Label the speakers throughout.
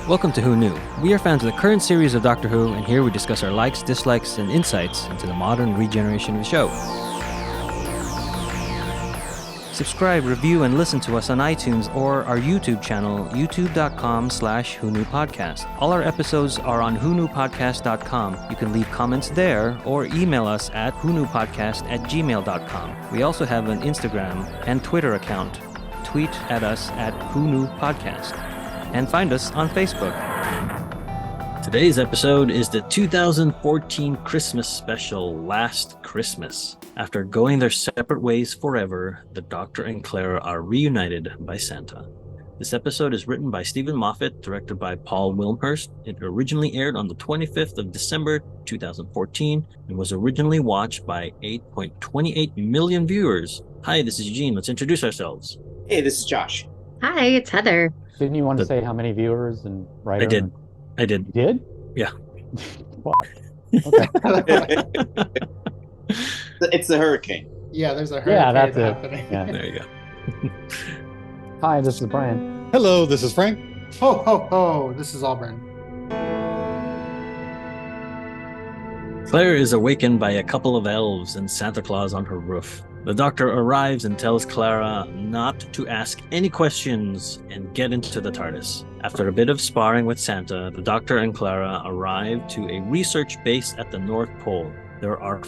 Speaker 1: Welcome to Who Knew. We are fans of the current series of Doctor Who, and here we discuss our likes, dislikes, and insights into the modern regeneration of the show. Subscribe, review, and listen to us on iTunes or our YouTube channel, youtube.com/WhoKnewPodcast. All our episodes are on whoknewpodcast.com. You can leave comments there or email us at whoknewpodcast@gmail.com. We also have an Instagram and Twitter account. Tweet at us at whoknewpodcast. And find us on Facebook. Today's episode is the 2014 Christmas special, Last Christmas. After going their separate ways forever, the Doctor and Clara are reunited by Santa. This episode is written by Stephen Moffat, directed by Paul Wilmshurst. It originally aired on the 25th of December 2014 and was originally watched by 8.28 million viewers. Hi, this is Eugene. Let's introduce ourselves.
Speaker 2: Hey, this is Josh.
Speaker 3: Hi, it's Heather.
Speaker 4: Didn't you want to say how many viewers and writer?
Speaker 1: I did.
Speaker 4: You did?
Speaker 1: Yeah.
Speaker 4: Okay.
Speaker 2: It's the hurricane.
Speaker 5: Yeah, there's a hurricane
Speaker 4: that's
Speaker 5: happening.
Speaker 4: it. Yeah.
Speaker 1: There you go.
Speaker 4: Hi, this is Brian.
Speaker 6: Hello, this is Frank.
Speaker 5: Ho, ho, ho. This is Auburn.
Speaker 1: Claire is awakened by a couple of elves and Santa Claus on her roof. The Doctor arrives and tells Clara not to ask any questions and get into the Tardis. After a bit of sparring with Santa, the Doctor and Clara arrive to a research base at the North Pole. There are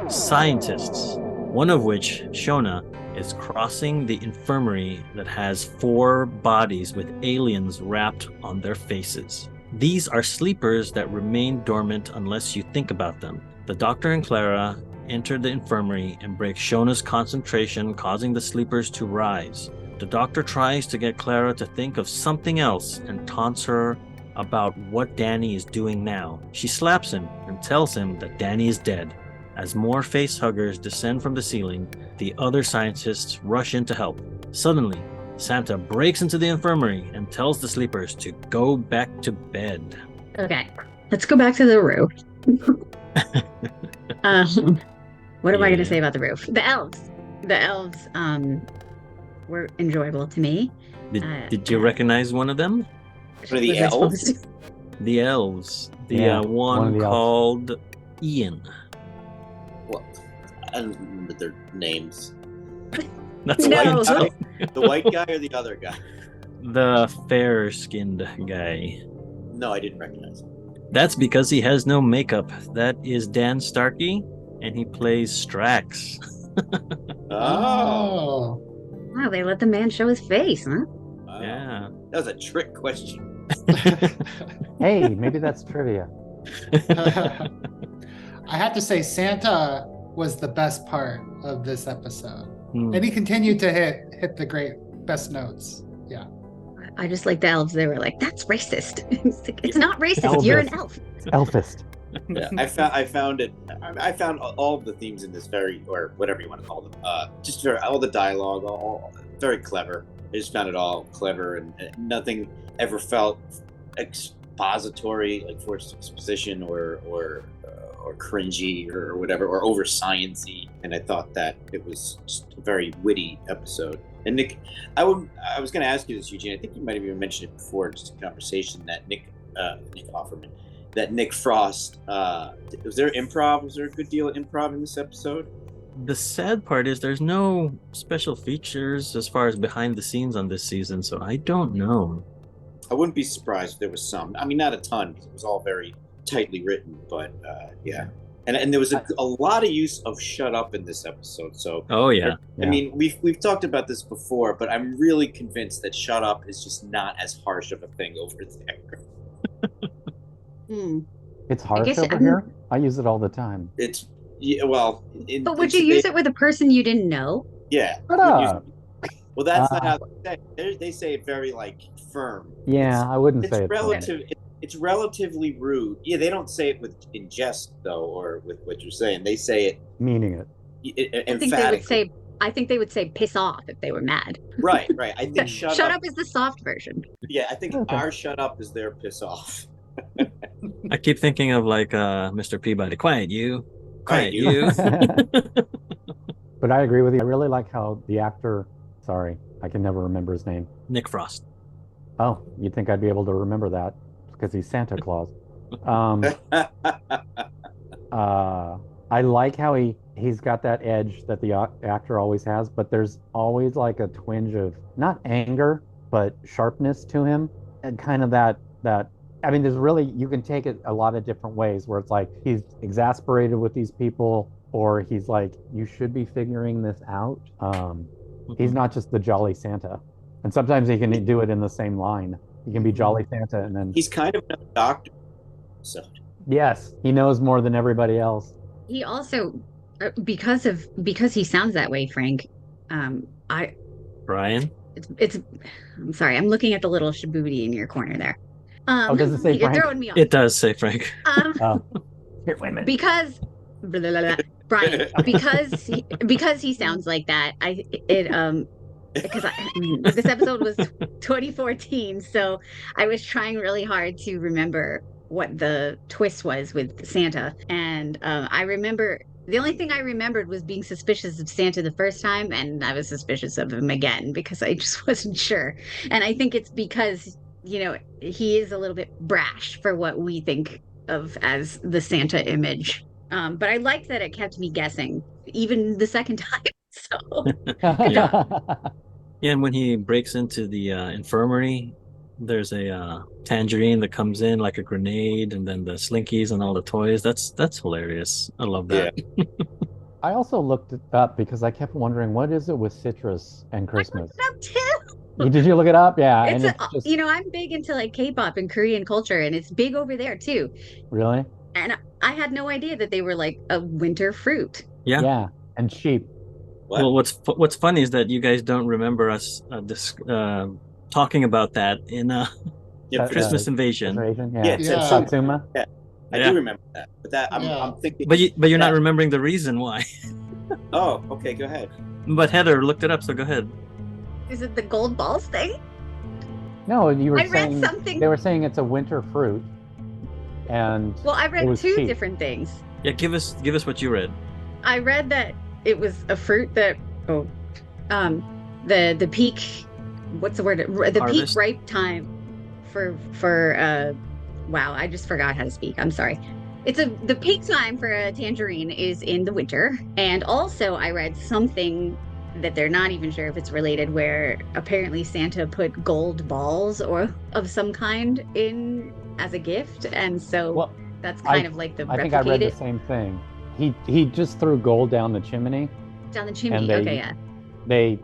Speaker 1: scientists, one of which, Shona, is crossing the infirmary that has 4 bodies with aliens wrapped on their faces. These are sleepers that remain dormant unless you think about them. The Doctor and Clara enter the infirmary and break Shona's concentration, causing the sleepers to rise. The Doctor tries to get Clara to think of something else and taunts her about what Danny is doing now. She slaps him and tells him that Danny is dead. As more face huggers descend from the ceiling, the other scientists rush in to help. Suddenly, Santa breaks into the infirmary and tells the sleepers to go back to bed.
Speaker 3: Okay, let's go back to the roof. What am I going to say about the roof? The elves. The elves were enjoyable to me.
Speaker 1: Did you recognize one of them?
Speaker 2: For the elves?
Speaker 1: The elves.
Speaker 4: Yeah,
Speaker 1: one
Speaker 4: one of the
Speaker 1: called Ian.
Speaker 2: Well, I don't remember their names.
Speaker 1: That's
Speaker 3: No.
Speaker 1: white guy.
Speaker 2: The white guy or the other guy?
Speaker 1: The fair-skinned guy.
Speaker 2: No, I didn't recognize him.
Speaker 1: That's because he has no makeup. That is Dan Starkey, and he plays Strax.
Speaker 2: Oh.
Speaker 3: Wow, they let the man show his face, huh?
Speaker 2: Wow.
Speaker 1: Yeah.
Speaker 2: That was a trick question.
Speaker 4: Hey, maybe that's trivia.
Speaker 5: I have to say, Santa was the best part of this episode.
Speaker 1: Hmm.
Speaker 5: And he continued to hit the great best notes. Yeah.
Speaker 3: I just like the elves. They were like, that's racist. It's not racist. You're an elf.
Speaker 4: It's Elfist.
Speaker 2: Yeah, I found all of the themes in this very, or whatever you want to call them, just very, all the dialogue, all very clever. I just found it all clever, and nothing ever felt expository, like forced exposition or cringy or whatever, or over sciencey. And I thought that it was just a very witty episode. And Nick, I was going to ask you this, Eugene. I think you might have even mentioned it before, just in conversation, that Nick Offerman, that Nick Frost, was there improv? Was there a good deal of improv in this episode?
Speaker 1: The sad part is there's no special features as far as behind the scenes on this season, so I don't know.
Speaker 2: I wouldn't be surprised if there was some. I mean, not a ton, because it was all very tightly written, but yeah. And there was a lot of use of "shut up" in this episode. So,
Speaker 1: Oh yeah.
Speaker 2: I mean, we've talked about this before, but I'm really convinced that "shut up" is just not as harsh of a thing over there.
Speaker 4: It's harsh
Speaker 3: guess
Speaker 4: over here. I use it all the time.
Speaker 2: It's well.
Speaker 3: But would you use it with a person you didn't know?
Speaker 2: Yeah.
Speaker 4: Shut up.
Speaker 2: Well, that's not how they say it. They say it very firm.
Speaker 4: Yeah, I wouldn't
Speaker 2: It's
Speaker 4: say it.
Speaker 2: relative. It's relatively rude. Yeah, they don't say it in jest though, or with what you're saying. They say it
Speaker 4: Meaning it.
Speaker 2: emphatically.
Speaker 3: I think they would say piss off if they were mad.
Speaker 2: Right. I think shut
Speaker 3: up is the soft version.
Speaker 2: Yeah, I think
Speaker 4: Okay.
Speaker 2: our shut up is their piss off.
Speaker 1: I keep thinking of Mr. Peabody. Quiet you. Quiet you.
Speaker 4: But I agree with you. I really like how the actor, sorry, I can never remember his name.
Speaker 1: Nick Frost.
Speaker 4: Oh, you'd think I'd be able to remember that because he's Santa Claus. Um, I like how he's got that edge that the actor always has, but there's always like a twinge of not anger, but sharpness to him, and kind of that. I mean, there's really you can take it a lot of different ways, where it's like he's exasperated with these people, or he's like, you should be figuring this out. He's not just the jolly Santa, and sometimes he can do it in the same line. He can be jolly Santa, and then
Speaker 2: He's kind of a doctor. So
Speaker 4: yes, he knows more than everybody else.
Speaker 3: He also, because he sounds that way, Frank. I
Speaker 1: Brian?
Speaker 3: it's. I'm sorry. I'm looking at the little shaboody in your corner there.
Speaker 4: Oh, does it say
Speaker 3: You're
Speaker 4: Frank?
Speaker 3: throwing me off.
Speaker 1: It does say Frank.
Speaker 4: Oh, here, wait a minute.
Speaker 3: Because blah, blah, blah, blah. Brian, because he sounds like that. Because I mean, this episode was 2014, so I was trying really hard to remember what the twist was with Santa, and I remember the only thing I remembered was being suspicious of Santa the first time, and I was suspicious of him again because I just wasn't sure. And I think it's because he is a little bit brash for what we think of as the Santa image. But I liked that it kept me guessing even the second time. So
Speaker 1: Yeah, and when he breaks into the infirmary, there's a tangerine that comes in like a grenade, and then the slinkies and all the toys. That's hilarious. I love that.
Speaker 2: Yeah.
Speaker 4: I also looked it up because I kept wondering, what is it with citrus and Christmas?
Speaker 3: I looked it up too.
Speaker 4: Did you look it up? Yeah,
Speaker 3: It's
Speaker 4: and it's just
Speaker 3: I'm big into like K-pop and Korean culture, and it's big over there too.
Speaker 4: really,
Speaker 3: And I had no idea that they were like a winter fruit.
Speaker 1: Yeah.
Speaker 4: yeah, and sheep.
Speaker 2: What?
Speaker 1: Well, what's funny is that you guys don't remember us talking about that in
Speaker 2: Yeah,
Speaker 1: Christmas Invasion.
Speaker 4: Yeah,
Speaker 2: Yeah,
Speaker 5: Yeah.
Speaker 4: Satsuma.
Speaker 2: I
Speaker 1: Yeah.
Speaker 2: do remember that, but that I'm
Speaker 5: Yeah.
Speaker 2: thinking.
Speaker 1: But you're not
Speaker 2: that-
Speaker 1: remembering the reason why.
Speaker 2: Oh, okay, go ahead.
Speaker 1: But Heather looked it up, so go ahead.
Speaker 3: Is it the gold balls thing?
Speaker 4: No, you were
Speaker 3: I read
Speaker 4: saying
Speaker 3: something.
Speaker 4: they were saying it's a winter fruit, and
Speaker 3: Well, I
Speaker 4: It
Speaker 3: read
Speaker 4: was
Speaker 3: two
Speaker 4: cheap.
Speaker 3: different things.
Speaker 1: Yeah, give us what you read.
Speaker 3: I read that it was a fruit that the peak, what's the word? The
Speaker 1: Harvest?
Speaker 3: peak ripe time for wow, I just forgot how to speak. I'm sorry. The peak time for a tangerine is in the winter. And also I read something that they're not even sure if it's related, where apparently Santa put gold balls or of some kind in as a gift, and so
Speaker 4: well,
Speaker 3: that's kind of like the
Speaker 4: I think I read the
Speaker 3: replicated
Speaker 4: same thing. He just threw gold down the chimney.
Speaker 3: down the chimney.
Speaker 4: and they-
Speaker 3: Okay, yeah.
Speaker 4: They,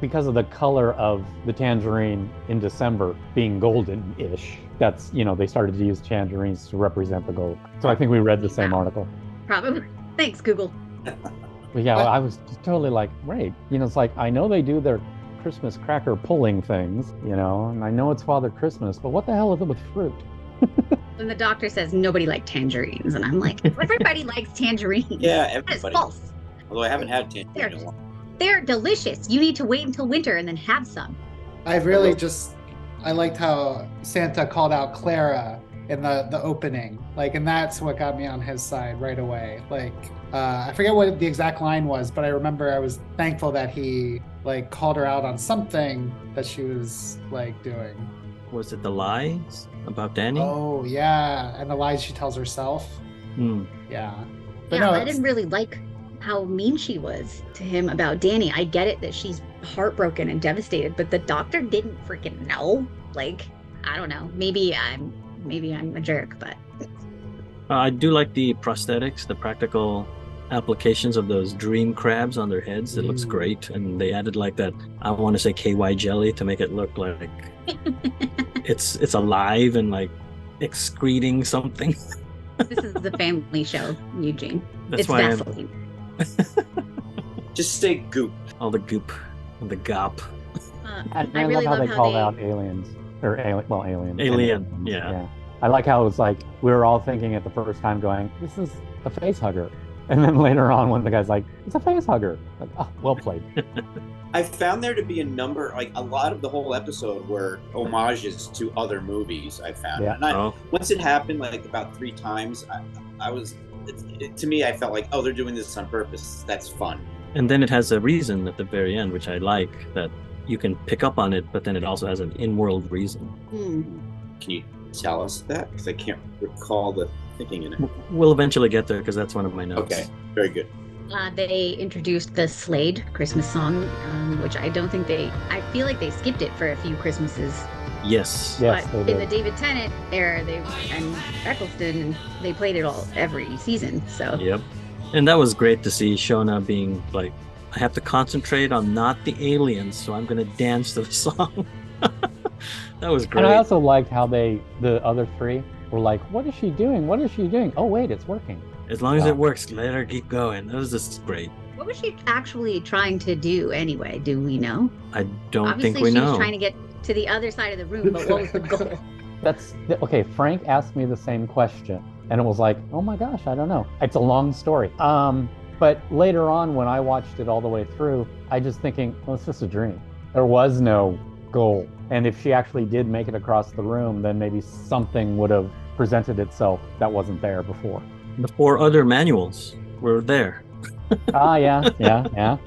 Speaker 4: because of the color of the tangerine in December being golden-ish, that's they started to use tangerines to represent the gold. So I think we read the same article.
Speaker 3: Probably. Thanks, Google.
Speaker 4: But yeah,
Speaker 5: But-
Speaker 4: I was just totally like, right. It's like, I know they do their Christmas cracker pulling things, and I know it's Father Christmas, but what the hell is it with fruit?
Speaker 3: And the doctor says nobody liked tangerines, and I'm like, everybody likes tangerines.
Speaker 2: Yeah,
Speaker 3: That is
Speaker 2: everybody.
Speaker 3: false.
Speaker 2: Although I haven't had tangerine in a while.
Speaker 3: They're delicious. You need to wait until winter and then have some.
Speaker 5: I liked how Santa called out Clara in the opening, and that's what got me on his side right away. I forget what the exact line was, but I remember I was thankful that he called her out on something that she was doing.
Speaker 1: Was it the lies about Danny?
Speaker 5: Oh yeah, and the lies she tells herself.
Speaker 1: Hmm.
Speaker 5: Yeah, but
Speaker 3: Yeah,
Speaker 5: no,
Speaker 3: I didn't really like how mean she was to him about Danny. I get it that she's heartbroken and devastated, but the doctor didn't freaking know. I don't know. Maybe I'm a jerk, but
Speaker 1: I do like the prosthetics, the practical applications of those dream crabs on their heads. It looks great, and they added that, I want to say KY jelly, to make it look like it's alive and excreting something.
Speaker 3: this is the family show, Eugene.
Speaker 1: That's
Speaker 3: It's
Speaker 1: why
Speaker 3: Vaseline.
Speaker 2: Just say goop.
Speaker 1: all the goop and the gop.
Speaker 4: And
Speaker 3: I
Speaker 4: I
Speaker 3: really
Speaker 4: love how
Speaker 3: love
Speaker 4: they
Speaker 3: how
Speaker 4: call
Speaker 3: they
Speaker 4: out aliens. Or aliens.
Speaker 1: Alien, yeah.
Speaker 4: I like how it's like, we were all thinking it the first time going, this is a face hugger. And then later on when the guy's like, it's a face hugger. Oh, well played.
Speaker 2: I found there to be a number, a lot of the whole episode were homages to other movies. I found,
Speaker 4: Yeah.
Speaker 2: and once it happened about 3 times, to me, I felt like, oh, they're doing this on purpose. That's fun.
Speaker 1: And then it has a reason at the very end, which I like, that you can pick up on it, but then it also has an in-world reason.
Speaker 2: Can you tell us that? Because I can't recall the thinking in it.
Speaker 1: We'll eventually get there because that's one of my notes.
Speaker 2: Okay, very good.
Speaker 3: They introduced the Slade Christmas song, which I feel like they skipped it for a few Christmases.
Speaker 1: Yes.
Speaker 3: But in the David Tennant era, and Eccleston, they played it every season. So.
Speaker 1: Yep. And that was great to see Shona being like, I have to concentrate on not the aliens, so I'm going to dance to the song. That was great.
Speaker 4: And I also liked how the other three were like, what is she doing? What is she doing? Oh, wait, it's working.
Speaker 1: As long as it works, let her keep going. That was just great.
Speaker 3: What was she actually trying to do anyway? Do we know?
Speaker 1: I don't
Speaker 3: Obviously,
Speaker 1: think we know.
Speaker 3: She was trying to get to the other side of the room, but what was the goal?
Speaker 4: Okay, Frank asked me the same question, and it was like, oh my gosh, I don't know. It's a long story. But later on, when I watched it all the way through, I just thinking, well, it's just a dream. There was no goal. And if she actually did make it across the room, then maybe something would have presented itself that wasn't there before.
Speaker 1: The 4 other manuals were there.
Speaker 4: Yeah.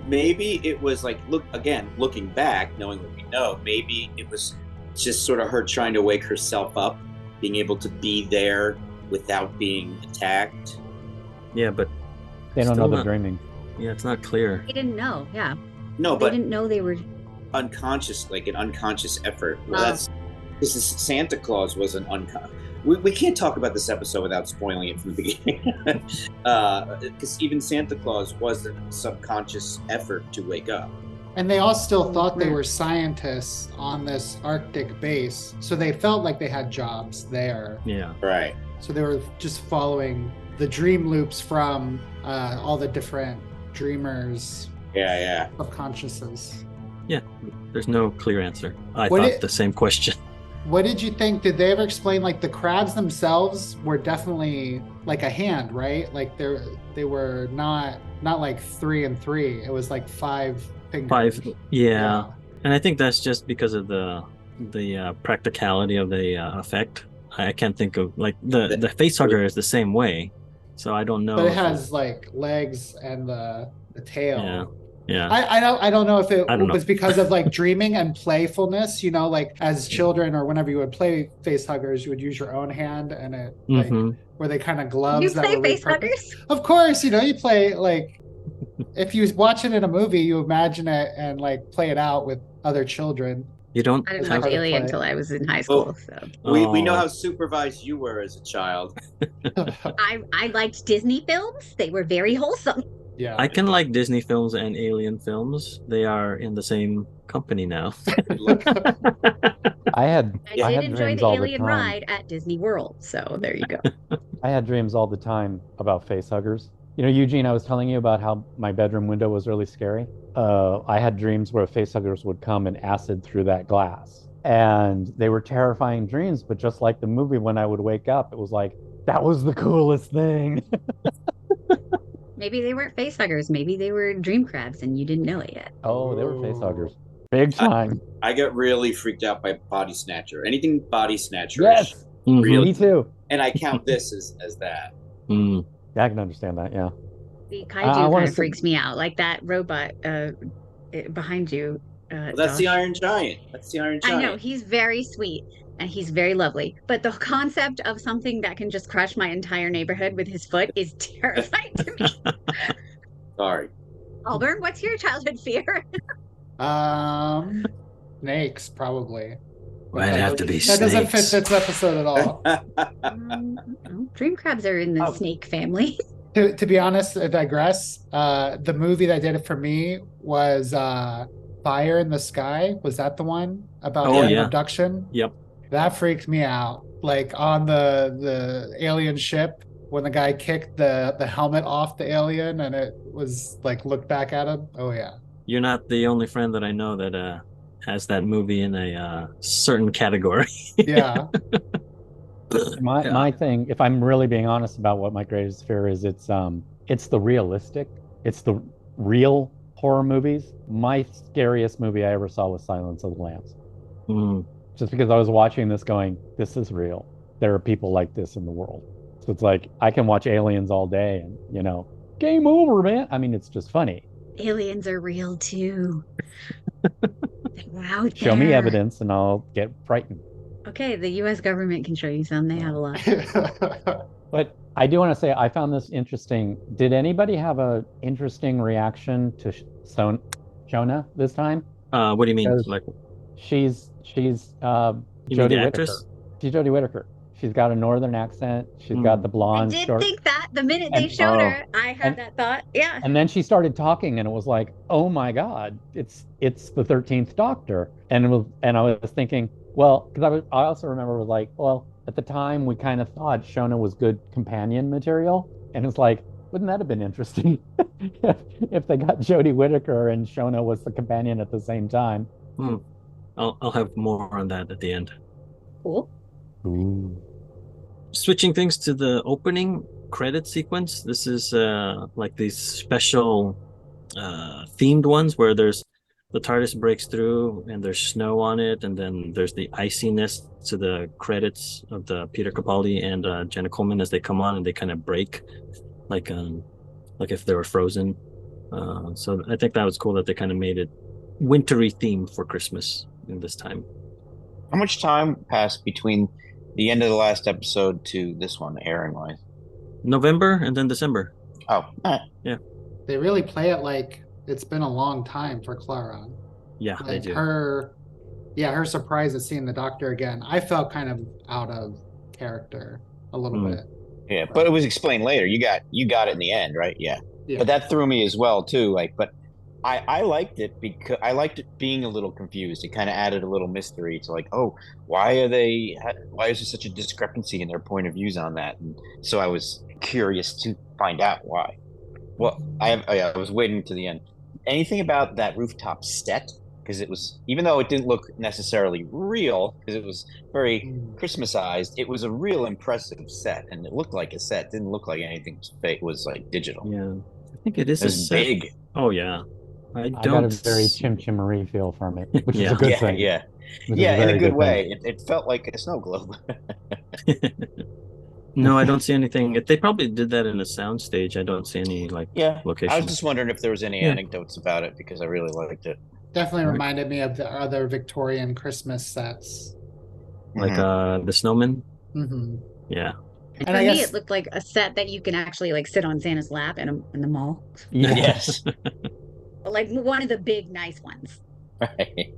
Speaker 2: Maybe it was like, looking back, knowing what we know, maybe it was just sort of her trying to wake herself up, being able to be there without being attacked.
Speaker 1: Yeah, but
Speaker 4: they don't know they're dreaming.
Speaker 1: Yeah, it's not clear.
Speaker 3: They didn't know, yeah.
Speaker 2: No,
Speaker 3: they
Speaker 2: but
Speaker 3: didn't know they were
Speaker 2: unconscious, like an unconscious effort. Well, that's because Santa Claus was an unconscious. We can't talk about this episode without spoiling it from the beginning. Because even Santa Claus was a subconscious effort to wake up.
Speaker 5: And they all still thought they were scientists on this Arctic base. So they felt like they had jobs there.
Speaker 1: Yeah.
Speaker 2: Right.
Speaker 5: So they were just following the dream loops from all the different dreamers.
Speaker 2: Yeah.
Speaker 5: Subconsciouses.
Speaker 1: Yeah. There's no clear answer. I thought the same question.
Speaker 5: What did you think? Did they ever explain, like, the crabs themselves were definitely like a hand, right? Like they were not like 3 and 3. It was like 5 fingers.
Speaker 1: 5. Yeah. And I think that's just because of the practicality of the effect. I can't think of, like, the face hugger is the same way. So I don't know.
Speaker 5: But it has like legs and the tail.
Speaker 1: Yeah.
Speaker 5: I don't know if it was because of like dreaming and playfulness, like as children or whenever you would play face huggers, you would use your own hand and it like were they kind of gloves
Speaker 3: you
Speaker 5: that
Speaker 3: play
Speaker 5: were
Speaker 3: face
Speaker 5: repurposed?
Speaker 3: huggers?
Speaker 5: Of course, you play like if you watch it in a movie, you imagine it and like play it out with other children.
Speaker 1: You don't
Speaker 3: I didn't watch Alien until I was in high school.
Speaker 2: We know how supervised you were as a child.
Speaker 3: I liked Disney films. They were very wholesome.
Speaker 5: Yeah.
Speaker 1: I can like Disney films and Alien films. They are in the same company now.
Speaker 3: I did enjoy the Alien ride at Disney World, so there you go.
Speaker 4: I had dreams all the time about face huggers. Eugene, I was telling you about how my bedroom window was really scary. I had dreams where face huggers would come and acid through that glass. And they were terrifying dreams, but just like the movie, when I would wake up, it was like, that was the coolest thing.
Speaker 3: Maybe they weren't face huggers. Maybe they were dream crabs and you didn't know it yet.
Speaker 4: Oh, they were face huggers. Big time.
Speaker 2: I got really freaked out by Body Snatcher. Anything Body Snatcher.
Speaker 4: Yes.
Speaker 2: Really.
Speaker 4: Me too.
Speaker 2: And I count this as that.
Speaker 4: Yeah, I can understand that, yeah.
Speaker 3: The kaiju kind of freaks me out. Like that robot behind you.
Speaker 2: Well, that's the Iron Giant.
Speaker 3: I know. He's very sweet. And he's very lovely. But the concept of something that can just crush my entire neighborhood with his foot is terrifying to me.
Speaker 2: Sorry.
Speaker 3: Auburn, what's your childhood fear?
Speaker 5: Snakes, probably.
Speaker 1: Might have to be
Speaker 5: snakes. That doesn't fit this episode at all.
Speaker 3: Dream crabs are in the snake family.
Speaker 5: To be honest, I digress. The movie that did it for me was Fire in the Sky. Was that the one about abduction?
Speaker 1: Yep.
Speaker 5: That freaked me out. Like on the alien ship, when the guy kicked the helmet off the alien and it was like looked back at him. Oh yeah.
Speaker 1: You're not the only friend that I know that has that movie in a certain category.
Speaker 5: Yeah.
Speaker 4: My thing, if I'm really being honest about what my greatest fear is, it's the real horror movies. My scariest movie I ever saw was Silence of the Lambs. Just because I was watching this going, this is real. There are people like this in the world. So it's like, I can watch Aliens all day and, game over, man. I mean, it's just funny.
Speaker 3: Aliens are real too. out
Speaker 4: Show me
Speaker 3: there.
Speaker 4: evidence and I'll get frightened.
Speaker 3: Okay, the U.S. government can show you some. They have a lot.
Speaker 4: But I do want to say I found this interesting. Did anybody have a interesting reaction to Shona this time?
Speaker 1: What do you mean?
Speaker 4: Because
Speaker 1: Like,
Speaker 4: she's
Speaker 1: you mean
Speaker 4: Jodie
Speaker 1: the
Speaker 4: Whittaker.
Speaker 1: actress?
Speaker 4: She's Jodie Whittaker. She's got a northern accent. She's got the
Speaker 3: I
Speaker 4: blonde
Speaker 3: did
Speaker 4: short.
Speaker 3: think that the minute they
Speaker 4: And-
Speaker 3: showed
Speaker 1: Oh.
Speaker 3: her, I had
Speaker 4: And-
Speaker 3: that thought. Yeah.
Speaker 4: And then she started talking, and it was like, "Oh my God, it's the 13th Doctor." And I was thinking, well, because I also remember it was like, well, at the time we kind of thought Shona was good companion material, and it's like, wouldn't that have been interesting if they got Jodie Whittaker and Shona was the companion at the same time?
Speaker 1: I'll have more on that at the end.
Speaker 3: Cool.
Speaker 4: Ooh.
Speaker 1: Switching things to the opening credit sequence. This is like these special themed ones where there's the TARDIS breaks through and there's snow on it, and then there's the iciness to the credits of the Peter Capaldi and Jenna Coleman as they come on, and they kind of break like if they were frozen. So I think that was cool that they kind of made it wintry themed for Christmas in this time.
Speaker 6: How much time passed between the end of the last episode to this one airing wise?
Speaker 1: November and then December.
Speaker 6: Oh,
Speaker 5: They really play it like it's been a long time for Clara.
Speaker 1: Yeah, they
Speaker 5: Like
Speaker 1: do.
Speaker 5: her surprise at seeing the Doctor again. I felt kind of out of character a little bit.
Speaker 6: yeah, but it was explained later. You got it in the end, right? Yeah.
Speaker 5: Yeah.
Speaker 6: But that threw me as well too. Like, but I liked it because I liked it being a little confused. It kind of added a little mystery to like, oh, why is there such a discrepancy in their point of views on that? And so I was curious to find out why. Well, I was waiting to the end. Anything about that rooftop set? Because it was, even though it didn't look necessarily real, because it was very Christmasized, it was a real impressive set, and it looked like a set. It didn't look like anything was fake. Was like digital.
Speaker 1: Yeah, I think it is
Speaker 6: It was big.
Speaker 1: Oh yeah, I
Speaker 4: I
Speaker 1: don't.
Speaker 4: got a very Chim Chimery feel from it, which is
Speaker 1: Yeah.
Speaker 4: a good
Speaker 6: Yeah,
Speaker 4: thing.
Speaker 6: yeah,
Speaker 4: Which is
Speaker 6: yeah. In
Speaker 4: very
Speaker 6: a good
Speaker 4: thing.
Speaker 6: way. It felt like a snow globe.
Speaker 1: No, I don't see anything. They probably did that in a soundstage. I don't see any like
Speaker 6: Yeah,
Speaker 1: location.
Speaker 6: I was just wondering if there was any
Speaker 1: Yeah.
Speaker 6: anecdotes about it because I really liked it.
Speaker 5: Definitely
Speaker 1: Right.
Speaker 5: reminded me of the other Victorian Christmas sets.
Speaker 1: like
Speaker 6: Mhm.
Speaker 1: the snowman.
Speaker 5: Hmm.
Speaker 1: Yeah.
Speaker 5: And
Speaker 3: For
Speaker 5: I
Speaker 3: me,
Speaker 5: guess
Speaker 3: it looked like a set that you can actually like sit on Santa's lap in the mall.
Speaker 6: Yes.
Speaker 3: But, like one of the big nice ones.
Speaker 6: Right.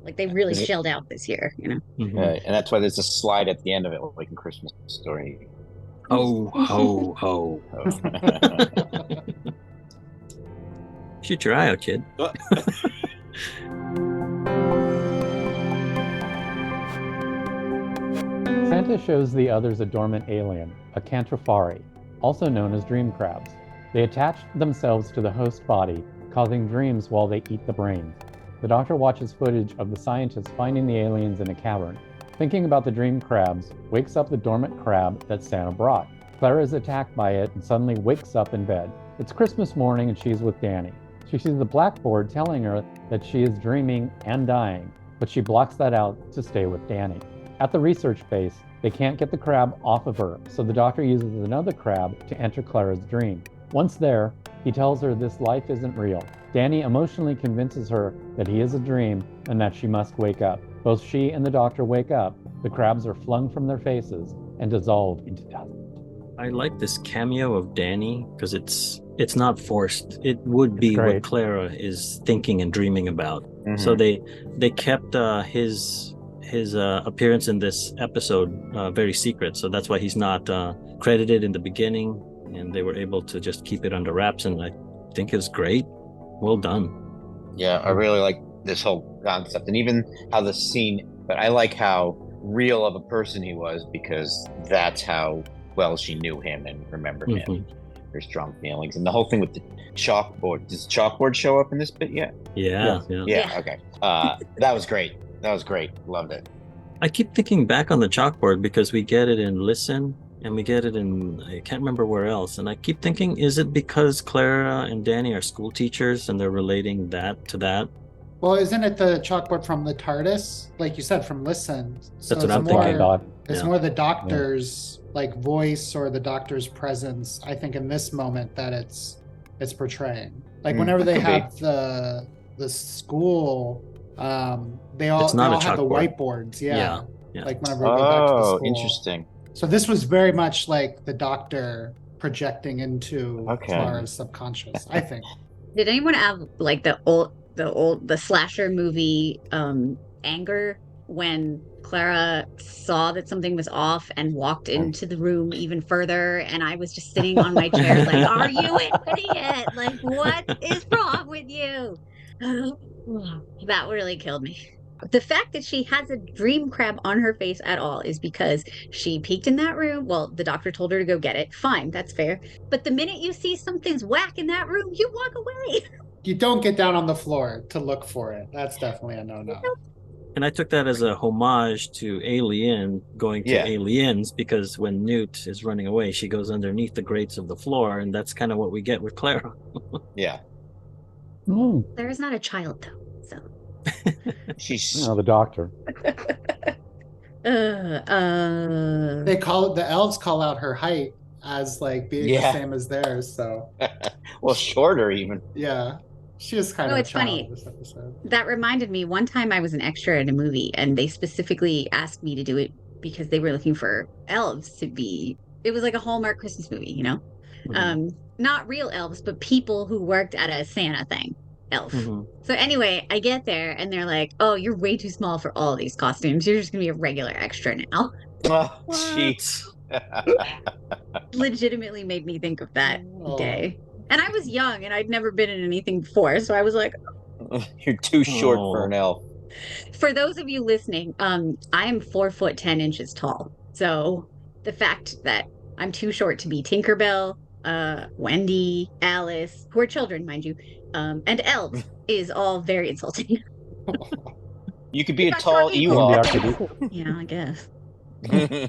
Speaker 3: Like they really
Speaker 6: Is it-
Speaker 3: shelled out this year, you know.
Speaker 1: Mhm.
Speaker 6: Right, and that's why there's a slide at the end of it, like in Christmas Story.
Speaker 1: Ho ho ho! Shoot your eye out, kid.
Speaker 2: What?
Speaker 4: Santa shows the others a dormant alien, a Cantrofari, also known as dream crabs. They attach themselves to the host body, causing dreams while they eat the brains. The Doctor watches footage of the scientists finding the aliens in a cavern. Thinking about the dream crabs wakes up the dormant crab that Santa brought. Clara is attacked by it and suddenly wakes up in bed. It's Christmas morning and she's with Danny. She sees the blackboard telling her that she is dreaming and dying, but she blocks that out to stay with Danny. At the research base, they can't get the crab off of her, so the Doctor uses another crab to enter Clara's dream. Once there, he tells her this life isn't real. Danny emotionally convinces her that he is a dream and that she must wake up. Both she and the Doctor wake up, the crabs are flung from their faces and dissolve into dust.
Speaker 1: I like this cameo of Danny because it's not forced. It would be what
Speaker 4: great.
Speaker 1: Clara is thinking and dreaming about.
Speaker 6: Mhm.
Speaker 1: So they kept his appearance in this episode very secret. So that's why he's not credited in the beginning, and they were able to just keep it under wraps. And I think it's great. Well done.
Speaker 6: Yeah, I really like this whole concept, and even how the scene. But I like how real of a person he was because that's how well she knew him and remembered him.
Speaker 1: Mhm.
Speaker 6: Her strong feelings, and the whole thing with the chalkboard. Does the chalkboard show up in this bit yet?
Speaker 1: Yeah, yeah.
Speaker 6: Yeah. Okay. That was great. That was great. Loved it.
Speaker 1: I keep thinking back on the chalkboard because we get it in Listen and we get it in, I can't remember where else. And I keep thinking, is it because Clara and Danny are school teachers and they're relating that to that?
Speaker 5: Well, isn't it the chalkboard from the TARDIS? Like you said, from Listen. So
Speaker 1: That's what
Speaker 5: it's
Speaker 1: I'm
Speaker 5: more,
Speaker 1: thinking.
Speaker 4: Doc.
Speaker 5: It's
Speaker 1: Yeah.
Speaker 5: more the Doctor's like voice or the Doctor's presence. I think in this moment that it's portraying. Like whenever
Speaker 6: that
Speaker 5: they
Speaker 6: could be.
Speaker 5: have the school They all
Speaker 1: It's not a
Speaker 5: had the
Speaker 1: chalkboard.
Speaker 5: whiteboards.
Speaker 1: Yeah.
Speaker 5: Like whenever we go back to the
Speaker 6: Oh,
Speaker 5: school.
Speaker 6: interesting.
Speaker 5: So this was very much like the Doctor projecting into
Speaker 6: Okay.
Speaker 5: Clara's subconscious, I think.
Speaker 3: Did anyone have like the slasher movie anger when Clara saw that something was off and walked into the room even further, and I was just sitting on my chair like, are you an idiot? Like, what is wrong with you? That really killed me. The fact that she has a dream crab on her face at all is because she peeked in that room. Well, the Doctor told her to go get it. Fine, that's fair. But the minute you see something's whack in that room, you walk away.
Speaker 5: You don't get down on the floor to look for it. That's definitely a no-no.
Speaker 1: And I took that as a homage to Alien going to
Speaker 6: Yeah.
Speaker 1: Aliens, because when Newt is running away, she goes underneath the grates of the floor, and that's kind of what we get with Clara.
Speaker 6: Yeah.
Speaker 3: Clara's not a child, though. So.
Speaker 6: She's
Speaker 4: The Doctor.
Speaker 5: They call it, the elves call out her height as like being the same as theirs. So
Speaker 6: well, shorter even.
Speaker 5: yeah, she is kind of a
Speaker 3: it's
Speaker 5: child
Speaker 3: funny.
Speaker 5: in this episode.
Speaker 3: That reminded me, one time I was an extra in a movie, and they specifically asked me to do it because they were looking for elves to be. It was like a Hallmark Christmas movie, you know? Not real elves, but people who worked at a Santa thing. Elf. So anyway, I get there and they're like, oh, you're way too small for all these costumes. You're just gonna be a regular extra now.
Speaker 6: Oh, jeez.
Speaker 3: Legitimately made me think of that day. And I was young and I'd never been in anything before, so I was like,
Speaker 6: you're too short for an elf.
Speaker 3: For those of you listening, I am 4'10" tall. So the fact that I'm too short to be Tinkerbell, Wendy, Alice, who are children, mind you, and elves is all very insulting.
Speaker 6: You could be a tall Ewok.
Speaker 3: Yeah, I guess.
Speaker 6: You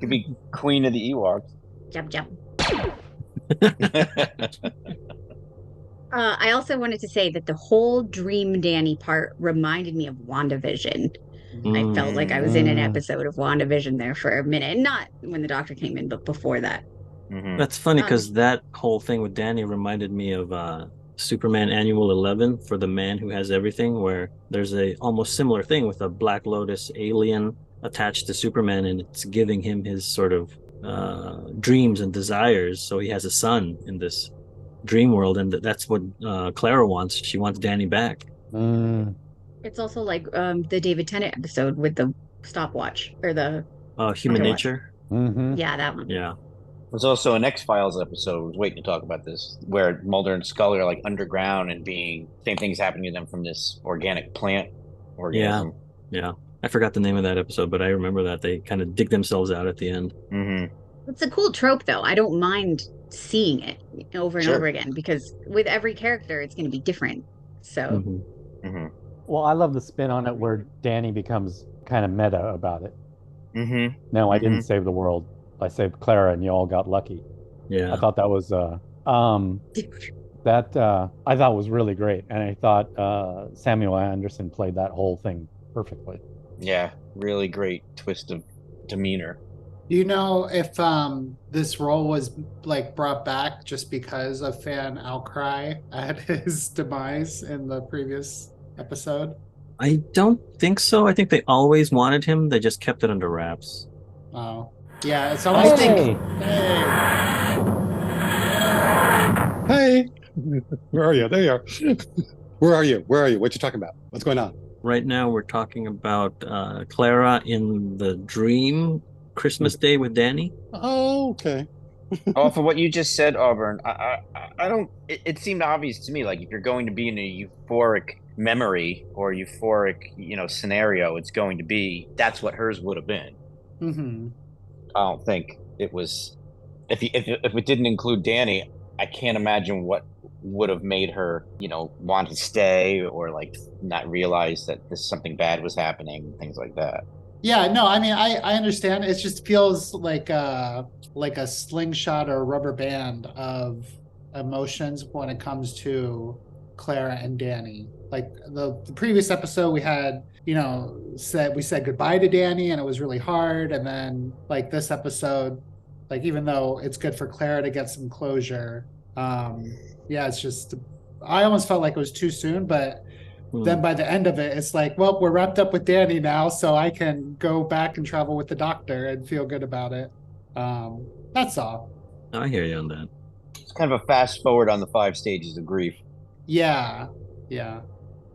Speaker 6: could be queen of the Ewoks.
Speaker 3: Jump, jump. I also wanted to say that the whole Dream Danny part reminded me of WandaVision. I felt like I was in an episode of WandaVision there for a minute. Not when the Doctor came in, but before that.
Speaker 1: That's funny because that whole thing with Danny reminded me of Superman Annual 11 for the Man Who Has Everything, where there's a almost similar thing with a Black Lotus alien attached to Superman, and it's giving him his sort of dreams and desires. So he has a son in this dream world, and that's what Clara wants. She wants Danny back.
Speaker 3: It's also like the David Tennant episode with the stopwatch or the
Speaker 1: Human Nature.
Speaker 3: Yeah, that one.
Speaker 1: Yeah.
Speaker 6: There's also an X-Files episode, I was waiting to talk about this, where Mulder and Scully are like underground and same things happening to them from this organic plant organism.
Speaker 1: Yeah. I forgot the name of that episode, but I remember that they kind of dig themselves out at the end.
Speaker 3: It's a cool trope, though. I don't mind seeing it over and over again, because with every character, it's going to be different. So.
Speaker 4: Well, I love the spin on it where Danny becomes kind of meta about it. No, I didn't save the world. I saved Clara, and you all got lucky.
Speaker 1: Yeah,
Speaker 4: I thought that was I thought was really great, and I thought Samuel Anderson played that whole thing perfectly.
Speaker 6: Yeah, really great twist of demeanor.
Speaker 5: Do you know if this role was like brought back just because of fan outcry at his demise in the previous episode?
Speaker 1: I don't think so. I think they always wanted him. They just kept it under wraps.
Speaker 5: Oh, yeah. It's almost
Speaker 4: Hey,
Speaker 7: where are you? There you are. Where are you? What you talking about? What's going on?
Speaker 1: Right now, we're talking about Clara in the dream Christmas Day with Danny.
Speaker 7: Oh, okay.
Speaker 6: Off of what you just said, Auburn, I don't. It seemed obvious to me, like if you're going to be in a euphoric memory or euphoric, scenario, it's going to be that's what hers would have been. I don't think it was. If it didn't include Danny, I can't imagine what would have made her, want to stay or like not realize that something bad was happening, things like that.
Speaker 5: Yeah, no, I mean, I understand. It just feels like a slingshot or a rubber band of emotions when it comes to Clara and Danny. Like the previous episode, we had, we said goodbye to Danny, and it was really hard. And then like this episode, like even though it's good for Clara to get some closure, it's just I almost felt like it was too soon, but then by the end of it, it's like, well, we're wrapped up with Danny now, so I can go back and travel with the doctor and feel good about it. That's all.
Speaker 1: I hear you on that.
Speaker 6: It's kind of a fast forward on the 5 stages of grief.
Speaker 5: Yeah.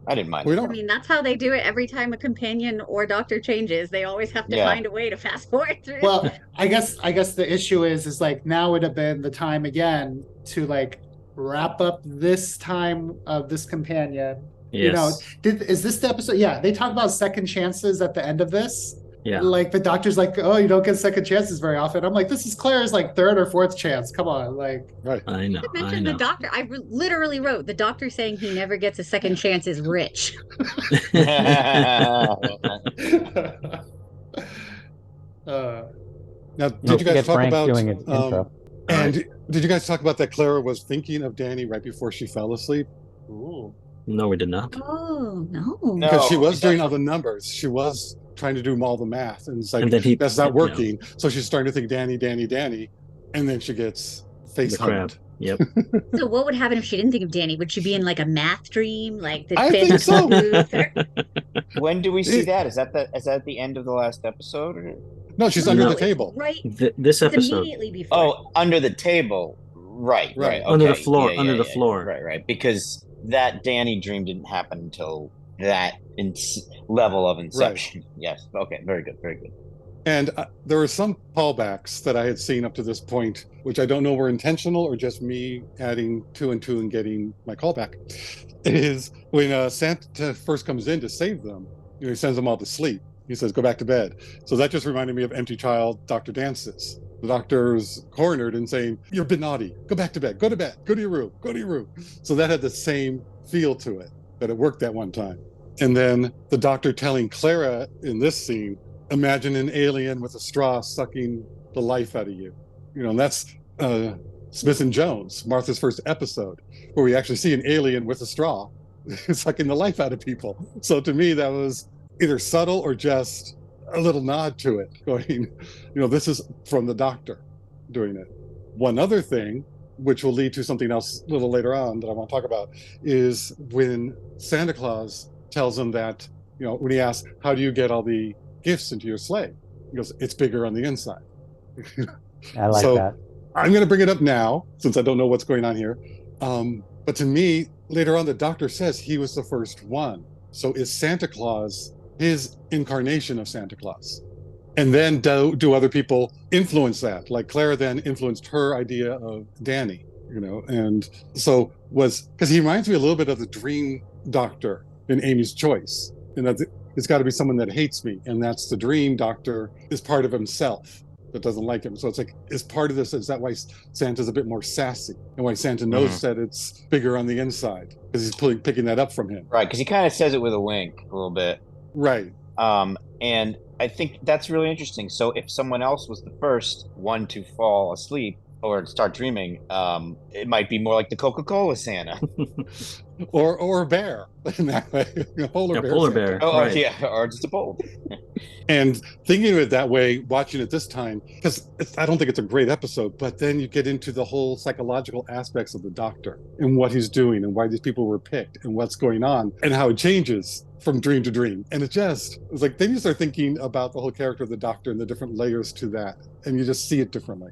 Speaker 6: I didn't mind.
Speaker 7: We
Speaker 6: it.
Speaker 3: I
Speaker 7: don't.
Speaker 3: mean, that's how they do it every time a companion or doctor changes. They always have to
Speaker 6: Yeah.
Speaker 3: find a way to fast forward through.
Speaker 5: Well, I guess the issue is like now would have been the time again to like wrap up this time of this companion.
Speaker 1: Yes.
Speaker 5: You know, is this the episode? Yeah, they talk about second chances at the end of this.
Speaker 1: Yeah.
Speaker 5: Like the doctor's like, oh, you don't get second chances very often. I'm like, this is Claire's like 3rd or 4th chance. Come on, like.
Speaker 7: Right.
Speaker 1: I know.
Speaker 3: You
Speaker 1: I
Speaker 3: mentioned
Speaker 1: know.
Speaker 3: the doctor. I literally wrote the doctor saying he never gets a second chance is rich.
Speaker 5: uh,
Speaker 7: Now,
Speaker 4: Don't
Speaker 7: did you guys
Speaker 4: forget
Speaker 7: talk
Speaker 4: Frank
Speaker 7: about
Speaker 4: doing an intro.
Speaker 7: and did you guys talk about that Clara was thinking of Danny right before she fell asleep?
Speaker 5: ooh.
Speaker 1: No, we did not.
Speaker 3: Oh no.
Speaker 6: No.
Speaker 7: Because she was doing all the numbers. She was trying to do all the math, and it's like
Speaker 1: And then
Speaker 7: that's not working. So she's starting to think Danny, and then she gets face
Speaker 1: The crab.
Speaker 7: hugged.
Speaker 1: Yep.
Speaker 3: So what would happen if she didn't think of Danny? Would she be in like a math dream? Like the
Speaker 7: I think so.
Speaker 6: When do we see that? Is that at the end of the last episode? Or?
Speaker 7: No, she's
Speaker 1: No,
Speaker 7: under
Speaker 1: no,
Speaker 7: the table.
Speaker 3: Right.
Speaker 1: This
Speaker 3: It's
Speaker 1: episode.
Speaker 3: immediately before.
Speaker 6: Oh, under the table. Right.
Speaker 7: Right.
Speaker 6: Okay.
Speaker 1: Under the floor,
Speaker 6: Yeah,
Speaker 1: under
Speaker 6: yeah,
Speaker 1: the
Speaker 6: yeah.
Speaker 1: floor.
Speaker 6: Right. Because that Danny dream didn't happen until that level of inception. Yes. Okay. Very good.
Speaker 7: And there were some callbacks that I had seen up to this point, which I don't know were intentional or just me adding 2 and 2 and getting my callback. Is when Santa first comes in to save them, he sends them all to sleep. He says, "Go back to bed." So that just reminded me of Empty Child, Dr. Dances. The doctor's cornered and saying, "You've been naughty. Go back to bed. Go to bed. Go to your room. Go to your room." So that had the same feel to it, that it worked that one time. And then the doctor telling Clara in this scene, "Imagine an alien with a straw sucking the life out of you." And that's Smith and Jones, Martha's first episode, where we actually see an alien with a straw sucking the life out of people. So to me, that was either subtle or just a little nod to it, going, this is from the doctor doing it. One other thing, which will lead to something else a little later on that I want to talk about, is when Santa Claus tells him that, when he asks, "How do you get all the gifts into your sleigh?" He goes, "It's bigger on the inside."
Speaker 4: I like
Speaker 7: So-
Speaker 4: that.
Speaker 7: I'm going to bring it up now, since I don't know what's going on here. But to me, later on, the doctor says he was the first one. So is Santa Claus his incarnation of Santa Claus? And then do other people influence that? Like Clara then influenced her idea of Danny, and so because he reminds me a little bit of the dream doctor in Amy's Choice. And that it's got to be someone that hates me. And that's the dream doctor is part of himself that doesn't like him. So it's like, is part of this, is that why Santa's a bit more sassy? And why Santa knows that it's bigger on the inside? Because he's picking that up from him.
Speaker 6: Right. Because he kind of says it with a wink a little bit.
Speaker 7: Right.
Speaker 6: And I think that's really interesting. So if someone else was the first one to fall asleep or start dreaming, it might be more like the Coca-Cola Santa.
Speaker 7: or a bear in that way. Polar bear.
Speaker 1: Polar
Speaker 7: Santa.
Speaker 1: bear.
Speaker 6: Oh,
Speaker 1: right.
Speaker 6: yeah, or just a bowl.
Speaker 7: And thinking of it that way, watching it this time, because I don't think it's a great episode, but then you get into the whole psychological aspects of the doctor and what he's doing and why these people were picked and what's going on and how it changes from dream to dream. And it's like, then you start thinking about the whole character of the doctor and the different layers to that, and you just see it differently.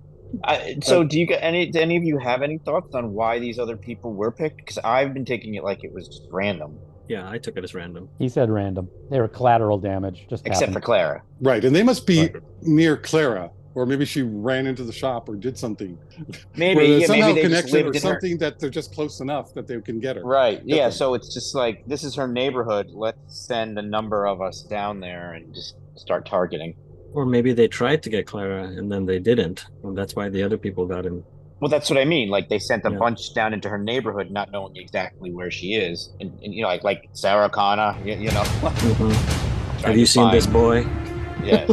Speaker 6: So do any of you have any thoughts on why these other people were picked? Because I've been taking it like it was just random.
Speaker 1: Yeah, I took it as random.
Speaker 4: He said random. They were collateral damage. Just
Speaker 6: Except
Speaker 4: happened.
Speaker 6: for Clara.
Speaker 7: Right. And they must be
Speaker 4: Right.
Speaker 7: near Clara, or maybe she ran into the shop or did something.
Speaker 6: Maybe,
Speaker 7: Where there's
Speaker 6: yeah,
Speaker 7: somehow
Speaker 6: maybe they just
Speaker 7: connection
Speaker 6: lived
Speaker 7: or
Speaker 6: in her.
Speaker 7: something that they're just close enough that they can get her.
Speaker 6: Right. Yeah.
Speaker 7: them.
Speaker 6: So it's just like, this is her neighborhood. Let's send a number of us down there and just start targeting.
Speaker 1: Or maybe they tried to get Clara and then they didn't. And that's why the other people got him.
Speaker 6: Well, that's what I mean. Like they sent a
Speaker 1: Yeah.
Speaker 6: bunch down into her neighborhood, not knowing exactly where she is, and like Sarah Connor.
Speaker 1: Mhm.
Speaker 6: trying
Speaker 1: Have you
Speaker 6: to
Speaker 1: seen this
Speaker 6: find-
Speaker 1: boy?
Speaker 6: Yes.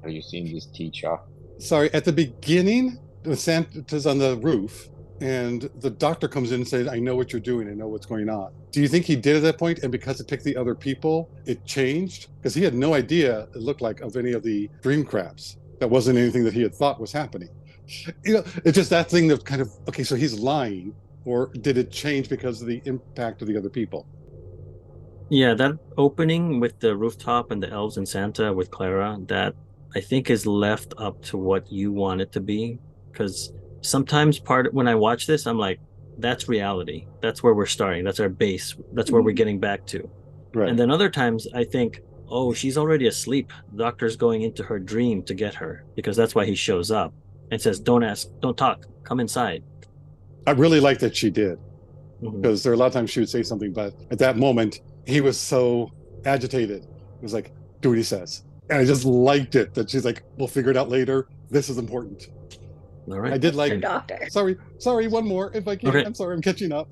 Speaker 6: Have you seen this teacher?
Speaker 7: Sorry, at the beginning, when Santa's on the roof and the doctor comes in and says, "I know what you're doing. I know what's going on." Do you think he did at that point, and because it picked the other people, it changed? Because he had no idea, it looked like, of any of the dream crabs. That wasn't anything that he had thought was happening. It's just that thing that kind of, okay, so he's lying, or did it change because of the impact of the other people?
Speaker 1: Yeah, that opening with the rooftop and the elves and Santa with Clara, that I think is left up to what you want it to be. Because sometimes when I watch this, I'm like, that's reality. That's where we're starting. That's our base. That's where we're getting back to.
Speaker 7: Right.
Speaker 1: And then other times I think, oh, she's already asleep. The doctor's going into her dream to get her because that's why he shows up and says, don't ask, don't talk, come inside.
Speaker 7: I really like that she did,
Speaker 1: Mhm.
Speaker 7: because there are a lot of times she would say something, but at that moment he was so agitated. It was like, do what he says. And I just liked it that she's like, we'll figure it out later. This is important.
Speaker 1: All right.
Speaker 7: I did like.
Speaker 3: Your doctor.
Speaker 7: Sorry, one more if I can.
Speaker 1: Okay.
Speaker 7: I'm sorry, I'm catching up.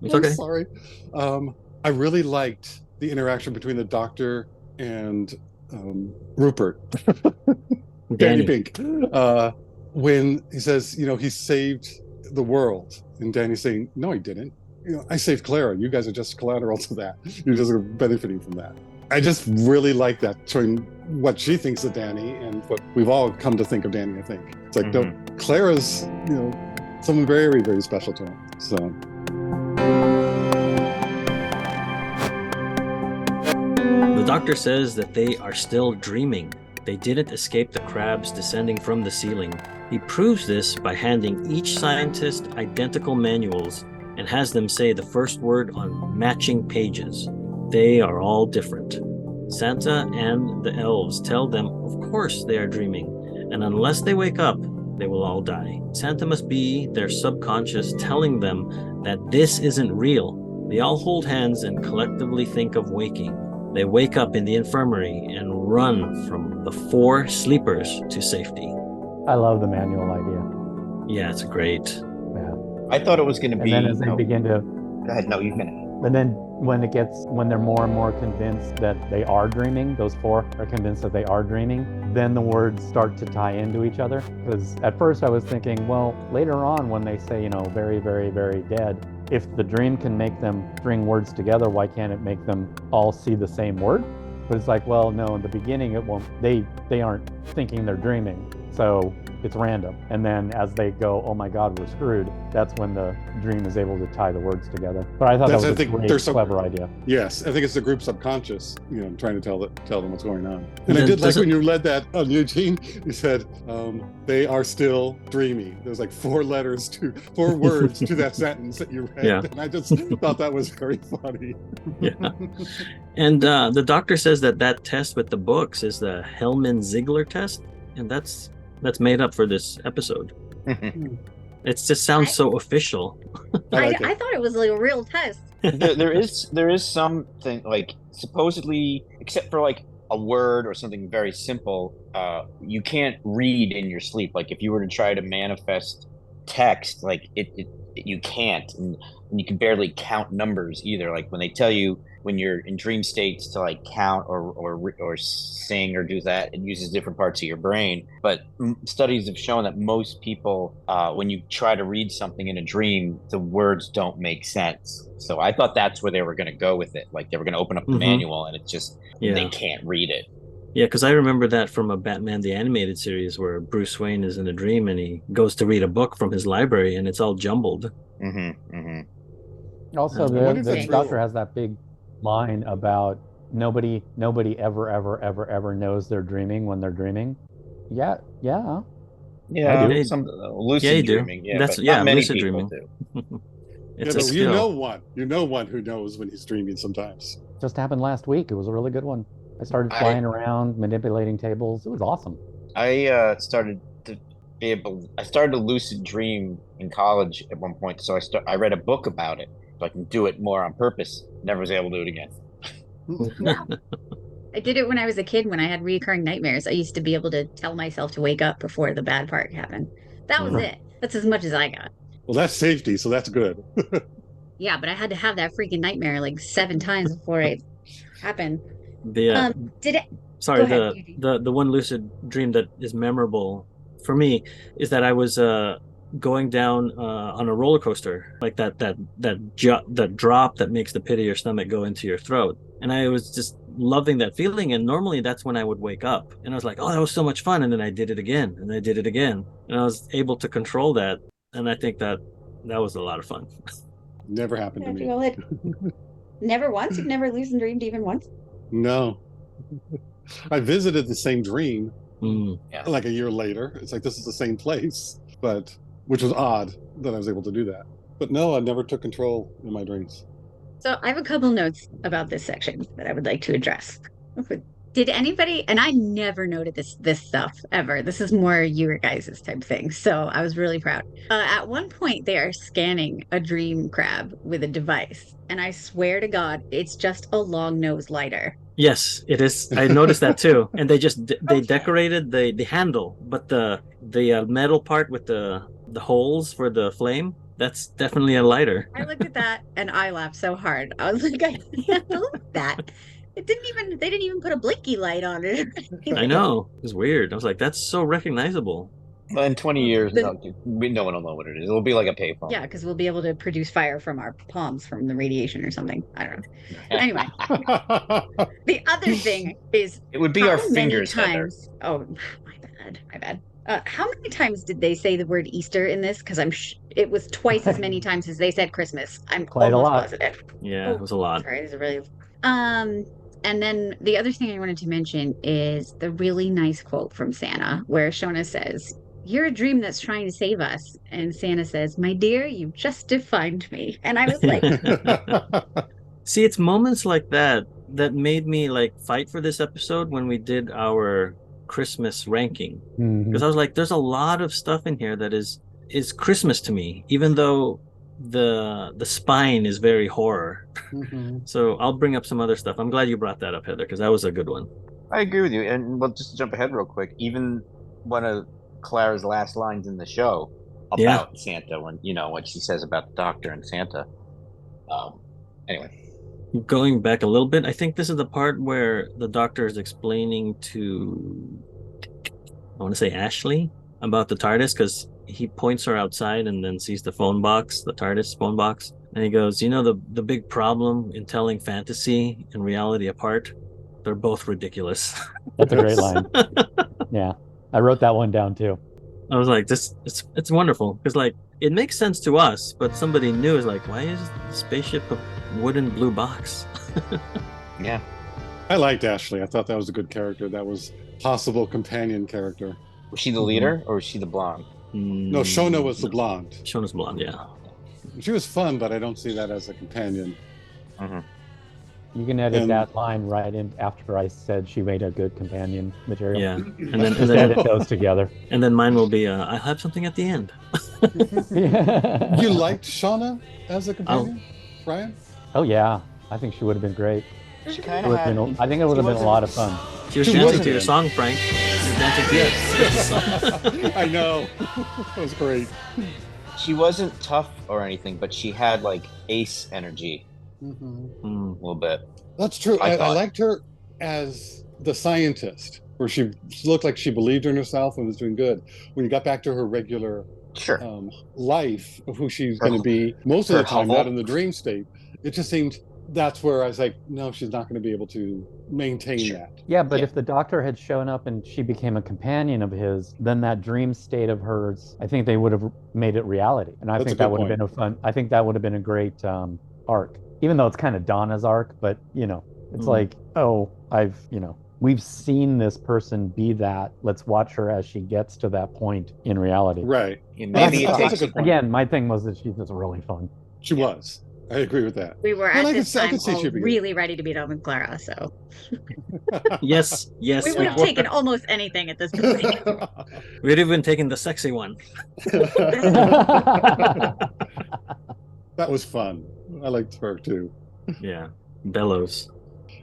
Speaker 1: It's
Speaker 7: I'm
Speaker 1: okay.
Speaker 7: sorry. I really liked the interaction between the doctor and Rupert, Danny
Speaker 1: Danny.
Speaker 7: Pink, when he says, he saved the world, and Danny's saying, no, he didn't. I saved Clara. You guys are just collateral to that. You're just benefiting from that. I just really like that, showing what she thinks of Danny and what we've all come to think of Danny. I think it's like, no, Clara's, someone very, very special to him. So.
Speaker 1: The doctor says that they are still dreaming. They didn't escape the crabs descending from the ceiling. He proves this by handing each scientist identical manuals and has them say the first word on matching pages. They are all different. Santa and the elves tell them, of course they are dreaming, and unless they wake up, they will all die. Santa must be their subconscious telling them that this isn't real. They all hold hands and collectively think of waking. They wake up in the infirmary and run from the 4 sleepers to safety.
Speaker 4: I love the manual idea.
Speaker 1: Yeah, it's great.
Speaker 4: Yeah.
Speaker 6: I thought it was going to be.
Speaker 4: And then as they begin to,
Speaker 6: Go ahead. No, you finish.
Speaker 4: and then when they're more and more convinced that they are dreaming, those 4 are convinced that they are dreaming, then the words start to tie into each other. Because at first I was thinking, well, later on when they say, very, very, very dead, if the dream can make them string words together, why can't it make them all see the same word? But it's like, well, no, in the beginning it won't. They aren't thinking they're dreaming, so it's random. And then as they go, oh my God, we're screwed, that's when the dream is able to tie the words together. But I thought that was a great, clever idea.
Speaker 7: Yes, I think it's the group subconscious, trying to tell them what's going on. And I did like when you read that on Eugene, you said, they are still dreamy. There's like 4 words to that sentence that you read.
Speaker 1: Yeah.
Speaker 7: And I just thought that was very funny.
Speaker 1: Yeah. And the doctor says that test with the books is the Hellman-Ziegler test, and that's made up for this episode. It just sounds so official.
Speaker 3: I thought it was like a real test.
Speaker 6: there is something, like, supposedly, except for like a word or something very simple, you can't read in your sleep. Like if you were to try to manifest text, like you can't, and you can barely count numbers either. Like when they tell you when you're in dream states to like count or sing or do that, it uses different parts of your brain. But studies have shown that most people, when you try to read something in a dream, the words don't make sense. So I thought that's where they were going to go with it. Like they were going to open up the manual, and it's just they can't read it.
Speaker 1: Yeah, because I remember that from a Batman the Animated Series where Bruce Wayne is in a dream and he goes to read a book from his library and it's all jumbled.
Speaker 4: Also, the doctor has that big line about nobody ever knows they're dreaming when they're dreaming. Yeah.
Speaker 6: Some lucid dreaming. Yeah,
Speaker 1: that's
Speaker 6: not many
Speaker 1: lucid
Speaker 6: people
Speaker 1: dreaming.
Speaker 6: do.
Speaker 1: It's
Speaker 7: but
Speaker 1: a skill.
Speaker 7: you know one who knows when he's dreaming sometimes.
Speaker 4: Just happened last week. It was a really good one. I started flying around, manipulating tables. It was awesome.
Speaker 6: I started to lucid dream in college at one point. So I read a book about it so I can do it more on purpose. Never was able to do it again.
Speaker 3: I did it when I was a kid when I had recurring nightmares. I used to be able to tell myself to wake up before the bad part happened. That was it. That's as much as I got.
Speaker 7: Well, that's safety, so that's good.
Speaker 3: Yeah, but I had to have that freaking nightmare like 7 times before it happened. Did it?
Speaker 1: Sorry, the one lucid dream that is memorable for me is that I was going down on a roller coaster, like that drop that makes the pit of your stomach go into your throat, and I was just loving that feeling. And normally that's when I would wake up, and I was like, "Oh, that was so much fun!" And then I did it again, and I did it again, and I was able to control that. And I think that was a lot of fun.
Speaker 7: Never happened to me.
Speaker 3: Never once? You've never lucid dreamed even once?
Speaker 7: No. I visited the same dream
Speaker 6: Yeah.
Speaker 7: like a year later. It's like, this is the same place, but which was odd that I was able to do that. But no, I never took control in my dreams.
Speaker 3: So I have a couple notes about this section that I would like to address. Did anybody, and I never noted this stuff ever. This is more your guys' type thing. So I was really proud. At one point, they are scanning a dream crab with a device. And I swear to God, it's just a long nose lighter.
Speaker 1: Yes, it is. I noticed that too. And they just they decorated the handle, but the metal part with the holes for the flame, that's definitely a lighter.
Speaker 3: I looked at that and I laughed so hard. I was like, I can't believe that. They didn't even put a blinky light on it.
Speaker 1: I know. It's weird. I was like, that's so recognizable.
Speaker 6: Well, in 20 years, no one will know what it is. It'll be like a payphone.
Speaker 3: Yeah, because we'll be able to produce fire from our palms from the radiation or something. I don't know. Anyway, the other thing is
Speaker 6: it would be our fingers, Heather.
Speaker 3: Oh, my bad. How many times did they say the word Easter in this? Because it was twice as many times as they said Christmas. I'm
Speaker 4: Quite
Speaker 3: almost
Speaker 4: a lot.
Speaker 3: positive.
Speaker 1: Yeah, it was a lot.
Speaker 3: Sorry, this is really. And then the other thing I wanted to mention is the really nice quote from Santa, where Shona says, "You're a dream that's trying to save us," and Santa says, "My dear, you just defined me." And I was like,
Speaker 1: See, it's moments like that made me like fight for this episode when we did our Christmas ranking, because I was like, there's a lot of stuff in here that is Christmas to me, even though the spine is very horror. So I'll bring up some other stuff. I'm glad you brought that up, Heather, because that was a good one.
Speaker 6: I agree with you. And well, just to jump ahead real quick, even one of Clara's last lines in the show about Santa, when what she says about the Doctor and Santa. Anyway.
Speaker 1: Going back a little bit, I think this is the part where the Doctor is explaining to, I want to say Ashley, about the TARDIS, because he points her outside and then sees the phone box, the TARDIS phone box, and he goes, the big problem in telling fantasy and reality apart, they're both ridiculous.
Speaker 4: That's a great line. Yeah, I wrote that one down too.
Speaker 1: I was like, it's wonderful, because like it makes sense to us, but somebody new is like, why is the spaceship a wooden blue box?
Speaker 6: Yeah,
Speaker 7: I liked Ashley. I thought that was a good character. That was possible companion character.
Speaker 6: Was she the leader or was she the blonde?
Speaker 7: No, Shona was the blonde.
Speaker 1: Shona's blonde, yeah.
Speaker 7: She was fun, but I don't see that as a companion.
Speaker 4: You can edit that line right in after I said she made a good companion material.
Speaker 1: Yeah, and then
Speaker 4: edit those together.
Speaker 1: And then mine will be, I'll have something at the end.
Speaker 7: You liked Shauna as a companion, Brian?
Speaker 4: Oh yeah, I think she would have been great.
Speaker 6: She kind of had.
Speaker 4: I think it would have been a lot of fun.
Speaker 1: She was dancing to your song, Frank. She was dancing to your song.
Speaker 7: I know. That was great.
Speaker 6: She wasn't tough or anything, but she had like ace energy. A little bit.
Speaker 7: That's true. I liked her as the scientist, where she looked like she believed in herself and was doing good. When you got back to her regular life of who she's going to be, most of the time, not in the dream state, it just seemed that's where I was like, no, she's not going to be able to maintain that.
Speaker 4: Yeah, but if the Doctor had shown up and she became a companion of his, then that dream state of hers, I think they would have made it reality. And I think that would have been I think that would have been a great arc. Even though it's kind of Donna's arc, but it's like, we've seen this person be that. Let's watch her as she gets to that point in reality.
Speaker 7: Right.
Speaker 6: Maybe it takes
Speaker 4: again. My thing was that she's just really fun.
Speaker 7: She was. I agree with that.
Speaker 3: We were at this time all really ready to beat up with Clara, so.
Speaker 1: Yes.
Speaker 3: We would have taken almost anything at this point.
Speaker 1: We'd even taken the sexy one.
Speaker 7: That was fun. I liked her too.
Speaker 1: Yeah. Bellows.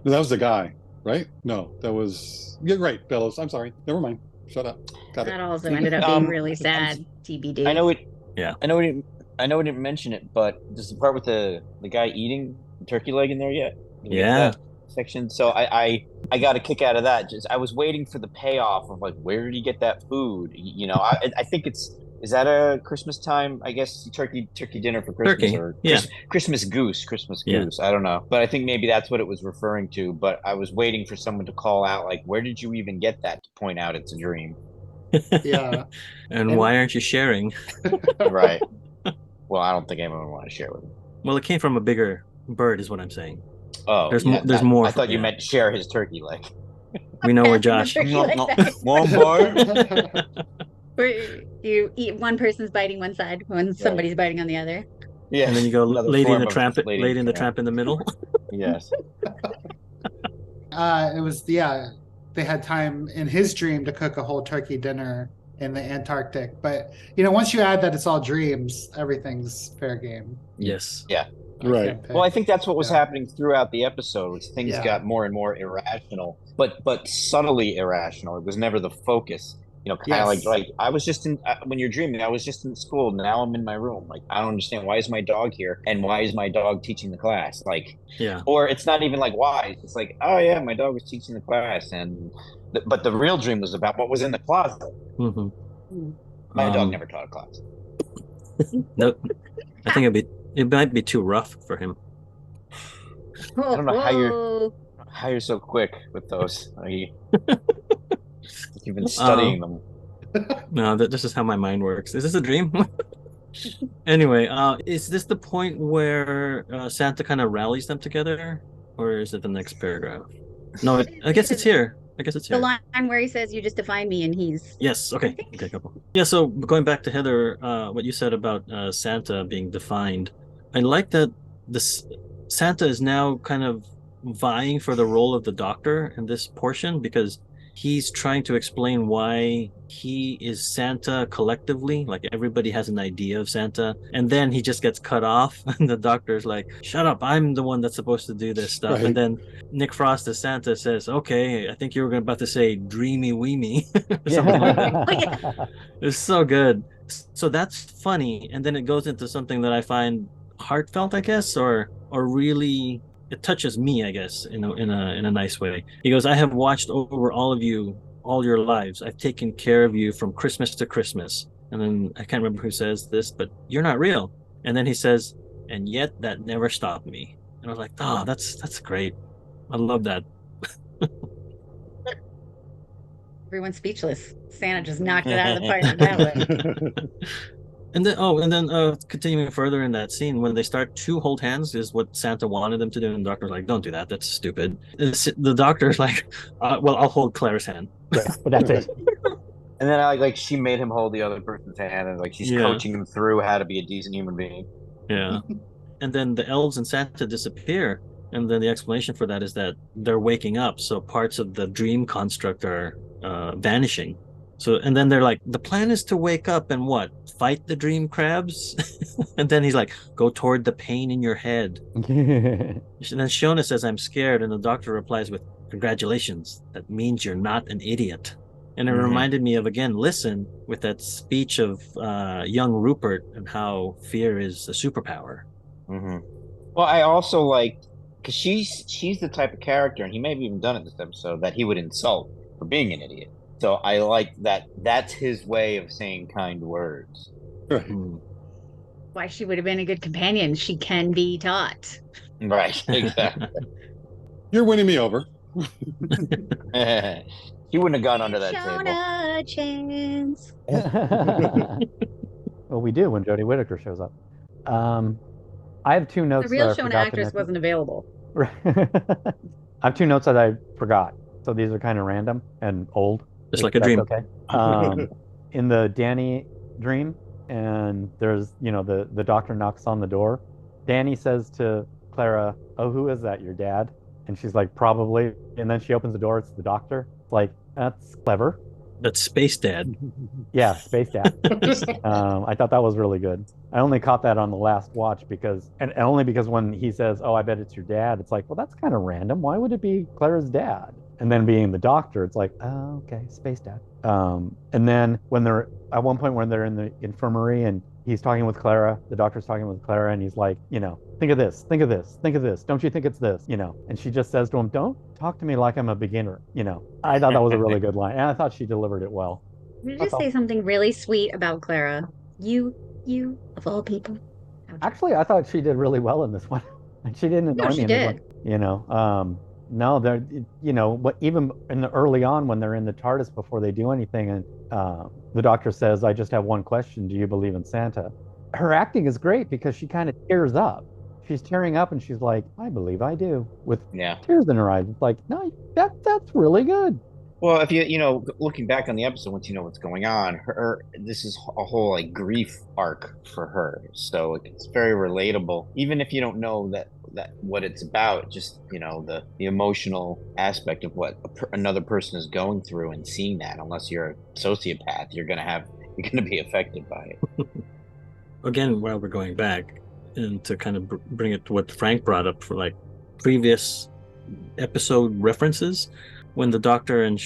Speaker 7: No, that was the guy, right? No, that was... You're right, Bellows. I'm sorry. Never mind. Shut up. Got
Speaker 3: that
Speaker 7: it.
Speaker 3: also ended up being really sad. TBD.
Speaker 6: I know it. Yeah. I know we didn't mention it, but there's the part with the guy eating the turkey leg in there yet?
Speaker 1: Yeah.
Speaker 6: Section. So I got a kick out of that. Just I was waiting for the payoff of like, where did he get that food? I think is that a Christmas time? I guess turkey dinner for Christmas or Christmas goose. I don't know, but I think maybe that's what it was referring to. But I was waiting for someone to call out like, where did you even get that? To point out it's a dream.
Speaker 5: Yeah.
Speaker 1: and why aren't you sharing?
Speaker 6: Right. Well, I don't think anyone would want to share with him.
Speaker 1: Well, it came from a bigger Bird is what I'm saying.
Speaker 6: Oh,
Speaker 1: There's
Speaker 6: yeah,
Speaker 1: more. There's more.
Speaker 6: I thought you
Speaker 1: yeah.
Speaker 6: meant share his turkey leg.
Speaker 1: We know where
Speaker 3: Passing
Speaker 1: Josh.
Speaker 3: the turkey like that.
Speaker 6: One bar.
Speaker 3: Where you eat, one person's biting one side when somebody's biting on the other.
Speaker 6: Yeah,
Speaker 1: And then you go
Speaker 6: another
Speaker 1: Lady and
Speaker 6: form
Speaker 1: the
Speaker 6: of
Speaker 1: Tramp.
Speaker 6: Lady
Speaker 1: Lady and the
Speaker 6: Tramp.
Speaker 1: Tramp in the middle.
Speaker 6: Yes.
Speaker 5: It was they had time in his dream to cook a whole turkey dinner in the Antarctic. But once you add that it's all dreams, everything's fair game.
Speaker 1: Yes.
Speaker 6: Yeah.
Speaker 7: Right.
Speaker 6: Well, I think that's what was
Speaker 5: Yeah.
Speaker 6: happening throughout the episode. Was things
Speaker 5: Yeah.
Speaker 6: got more and more irrational, but subtly irrational. It was never the focus. Kind of
Speaker 5: Yes.
Speaker 6: like I was just in when you're dreaming. I was just in school. Now I'm in my room. Like I don't understand, why is my dog here, and why is my dog teaching the class? Like,
Speaker 1: Yeah.
Speaker 6: or it's not even like why. It's like, oh yeah, my dog was teaching the class, but the real dream was about what was in the closet.
Speaker 1: Mm-hmm.
Speaker 6: My dog never taught a class.
Speaker 1: Nope. I think it might be too rough for him.
Speaker 6: I don't know how you're so quick with those. You've been studying them.
Speaker 1: No, this is how my mind works. Is this a dream? Anyway, is this the point where Santa kind of rallies them together, or is it the next paragraph? No, I guess it's here.
Speaker 3: The line where he says, "You just defined me," and he's
Speaker 1: yes. Okay. Couple. Yeah. So going back to Heather, what you said about Santa being defined, I like that Santa is now kind of vying for the role of the Doctor in this portion, because he's trying to explain why he is Santa collectively. Like everybody has an idea of Santa, and then he just gets cut off, and the Doctor's like, "Shut up! I'm the one that's supposed to do this stuff."
Speaker 7: Right.
Speaker 1: And then Nick Frost as Santa says, "Okay, I think you were about to say dreamy weemy," or something like that. It's so good. So that's funny, and then it goes into something that I find heartfelt, I guess, or really. It touches me, I guess, in a nice way. He goes, "I have watched over all of you all your lives. I've taken care of you from Christmas to Christmas." And then I can't remember who says this, but "You're not real." And then he says, "And yet that never stopped me." And I was like, "Oh, that's great. I love that."
Speaker 3: everyone's speechless. Santa just knocked it out of the park with that one.
Speaker 1: And then continuing further in that scene, when they start to hold hands is what Santa wanted them to do, and the Doctor's like, "Don't do that, that's stupid." The Doctor's like, "Well, I'll hold Claire's hand."
Speaker 4: Right, but that's it.
Speaker 6: And then like she made him hold the other person's hand, and like she's coaching him through how to be a decent human being.
Speaker 1: Yeah. And then the elves and Santa disappear, and then the explanation for that is that they're waking up, so parts of the dream construct are vanishing. So, and then they're like, "The plan is to wake up and what? Fight the dream crabs?" And then he's like, "Go toward the pain in your head." And then Shona says, "I'm scared," and the Doctor replies with, "Congratulations, that means you're not an idiot." And it reminded me of, again, Listen, with that speech of young Rupert and how fear is a superpower.
Speaker 6: Well, I also like, because she's the type of character, and he may have even done it this episode, that he would insult for being an idiot. So I like that. That's his way of saying kind words.
Speaker 7: Right.
Speaker 3: Why she would have been a good companion. She can be taught.
Speaker 6: Right. Exactly.
Speaker 7: You're winning me over.
Speaker 6: He wouldn't have gone under that
Speaker 3: Shona
Speaker 6: table.
Speaker 3: Chance.
Speaker 4: Well, we do when Jodie Whittaker shows up. I have two notes.
Speaker 3: The real
Speaker 4: that I
Speaker 3: Shona
Speaker 4: forgot to
Speaker 3: actress
Speaker 4: mention.
Speaker 3: wasn't available.
Speaker 4: I have two notes that I forgot. So these are kind of random and old.
Speaker 1: Just like a dream.
Speaker 4: Okay. In the Danny dream, and there's, the Doctor knocks on the door. Danny says to Clara, "Oh, who is that? Your dad?" And she's like, "Probably." And then she opens the door. It's the Doctor. Like, that's clever.
Speaker 1: That's Space Dad.
Speaker 4: Yeah, Space Dad. I thought that was really good. I only caught that on the last watch because only because when he says, "Oh, I bet it's your dad," it's like, well, that's kind of random. Why would it be Clara's dad? And then being the Doctor, it's like, oh, okay, Space Dad. And then when they're at one point when they're in the infirmary and he's talking with Clara, the Doctor's talking with Clara, and he's like, think of this, think of this, think of this. Don't you think it's this? And she just says to him, "Don't talk to me like I'm a beginner." I thought that was a really good line, and I thought she delivered it well.
Speaker 3: Did you just say something really sweet about Clara? You of all people.
Speaker 4: Actually, I thought she did really well in this one. And she didn't annoy me in this one. No, they're, what, even in the early on when they're in the TARDIS before they do anything, and the Doctor says, "I just have one question. Do you believe in Santa?" Her acting is great because she kind of tears up. she's tearing up and she's like, I believe I do, with
Speaker 6: Yeah.
Speaker 4: tears in her eyes. It's like, no, that's really good.
Speaker 6: Well, if you know, looking back on the episode, once you know what's going on, this is a whole like grief arc for her. So it's very relatable, even if you don't know that what it's about. Just the emotional aspect of what another person is going through, and seeing that. Unless you're a sociopath, you're gonna be affected by it.
Speaker 1: Again, while we're going back, and to kind of bring it to what Frank brought up for like previous episode references. When the Doctor and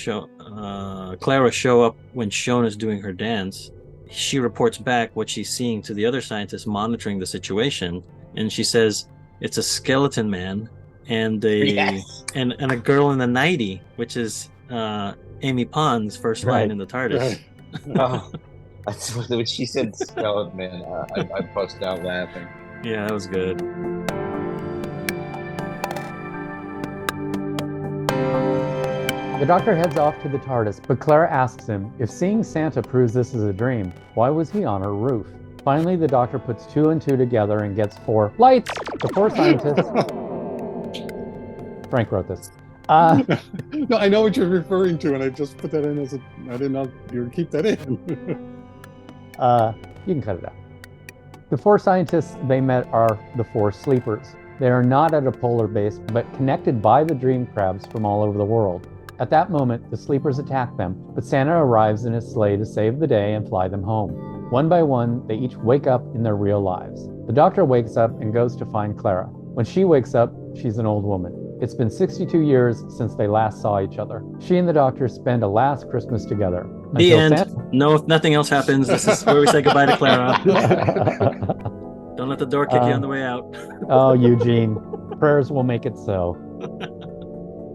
Speaker 1: Clara show up when Shona is doing her dance, she reports back what she's seeing to the other scientists monitoring the situation, and she says it's a skeleton man and and a girl in the nightie, which is Amy Pond's first line in the TARDIS.
Speaker 7: Right.
Speaker 6: Oh, that's what she said. Skeleton man. I busted out laughing.
Speaker 1: Yeah, that was good.
Speaker 4: The Doctor heads off to the TARDIS, but Clara asks him, if seeing Santa proves this is a dream, why was he on her roof? Finally, the Doctor puts 2 and 2 together and gets 4 lights. The 4 scientists... Frank wrote this.
Speaker 7: No, I know what you're referring to, and I just put that in as I didn't know you would keep that in.
Speaker 4: You can cut it out. The 4 scientists they met are the 4 sleepers. They are not at a polar base, but connected by the dream crabs from all over the world. At that moment, the sleepers attack them, but Santa arrives in his sleigh to save the day and fly them home. One by one, they each wake up in their real lives. The Doctor wakes up and goes to find Clara. When she wakes up, she's an old woman. It's been 62 years since they last saw each other. She and the Doctor spend a last Christmas together.
Speaker 1: The end. No, if nothing else happens, this is where we say goodbye to Clara. Don't let the door kick you on the way out.
Speaker 4: Oh, Eugene, prayers will make it so.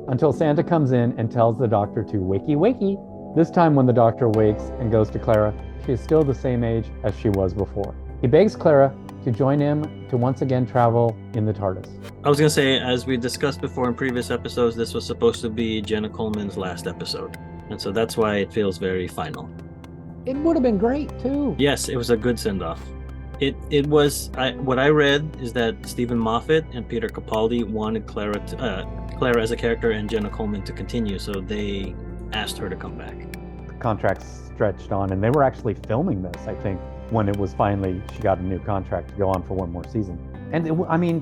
Speaker 4: Until Santa comes in and tells the Doctor to wakey wakey. This time when the Doctor wakes and goes to Clara, she is still the same age as she was before. He begs Clara to join him to once again travel in the TARDIS.
Speaker 1: I was going to say, as we discussed before in previous episodes, this was supposed to be Jenna Coleman's last episode. And so that's why it feels very final.
Speaker 4: It would have been great, too.
Speaker 1: Yes, it was a good send-off. It was, what I read is that Stephen Moffat and Peter Capaldi wanted Clara as a character and Jenna Coleman to continue, so they asked her to come back.
Speaker 4: The contract's stretched on, and they were actually filming this, I think, when it was finally, she got a new contract to go on for one more season. And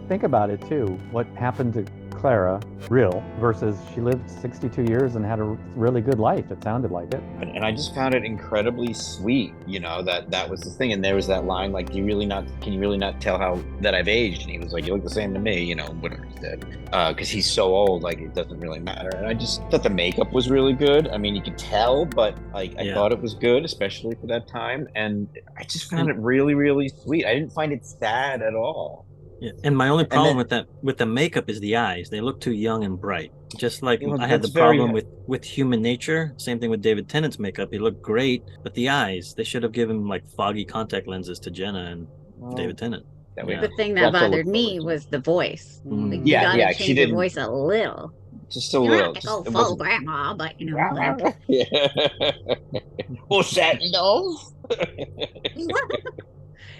Speaker 4: think about it too. What happened to Clara, real, versus she lived 62 years and had a really good life. It sounded like it.
Speaker 6: And I just found it incredibly sweet, that was the thing. And there was that line, like, can you really not tell how that I've aged? And he was like, you look the same to me, whatever he said. Because he's so old, like, it doesn't really matter. And I just thought the makeup was really good. I mean, you could tell, but I thought it was good, especially for that time. And I just found it really, really sweet. I didn't find it sad at all.
Speaker 1: Yeah, and my only problem with the makeup is the eyes. They look too young and bright. Just like I had the problem with Human Nature. Same thing with David Tennant's makeup. He looked great, but the eyes, they should have given like foggy contact lenses to Jenna and David Tennant.
Speaker 3: The thing that bothered me was the voice. Like, you gotta change your voice a little.
Speaker 6: Just a little.
Speaker 3: Not to go full grandma, but like...
Speaker 6: What's that nose?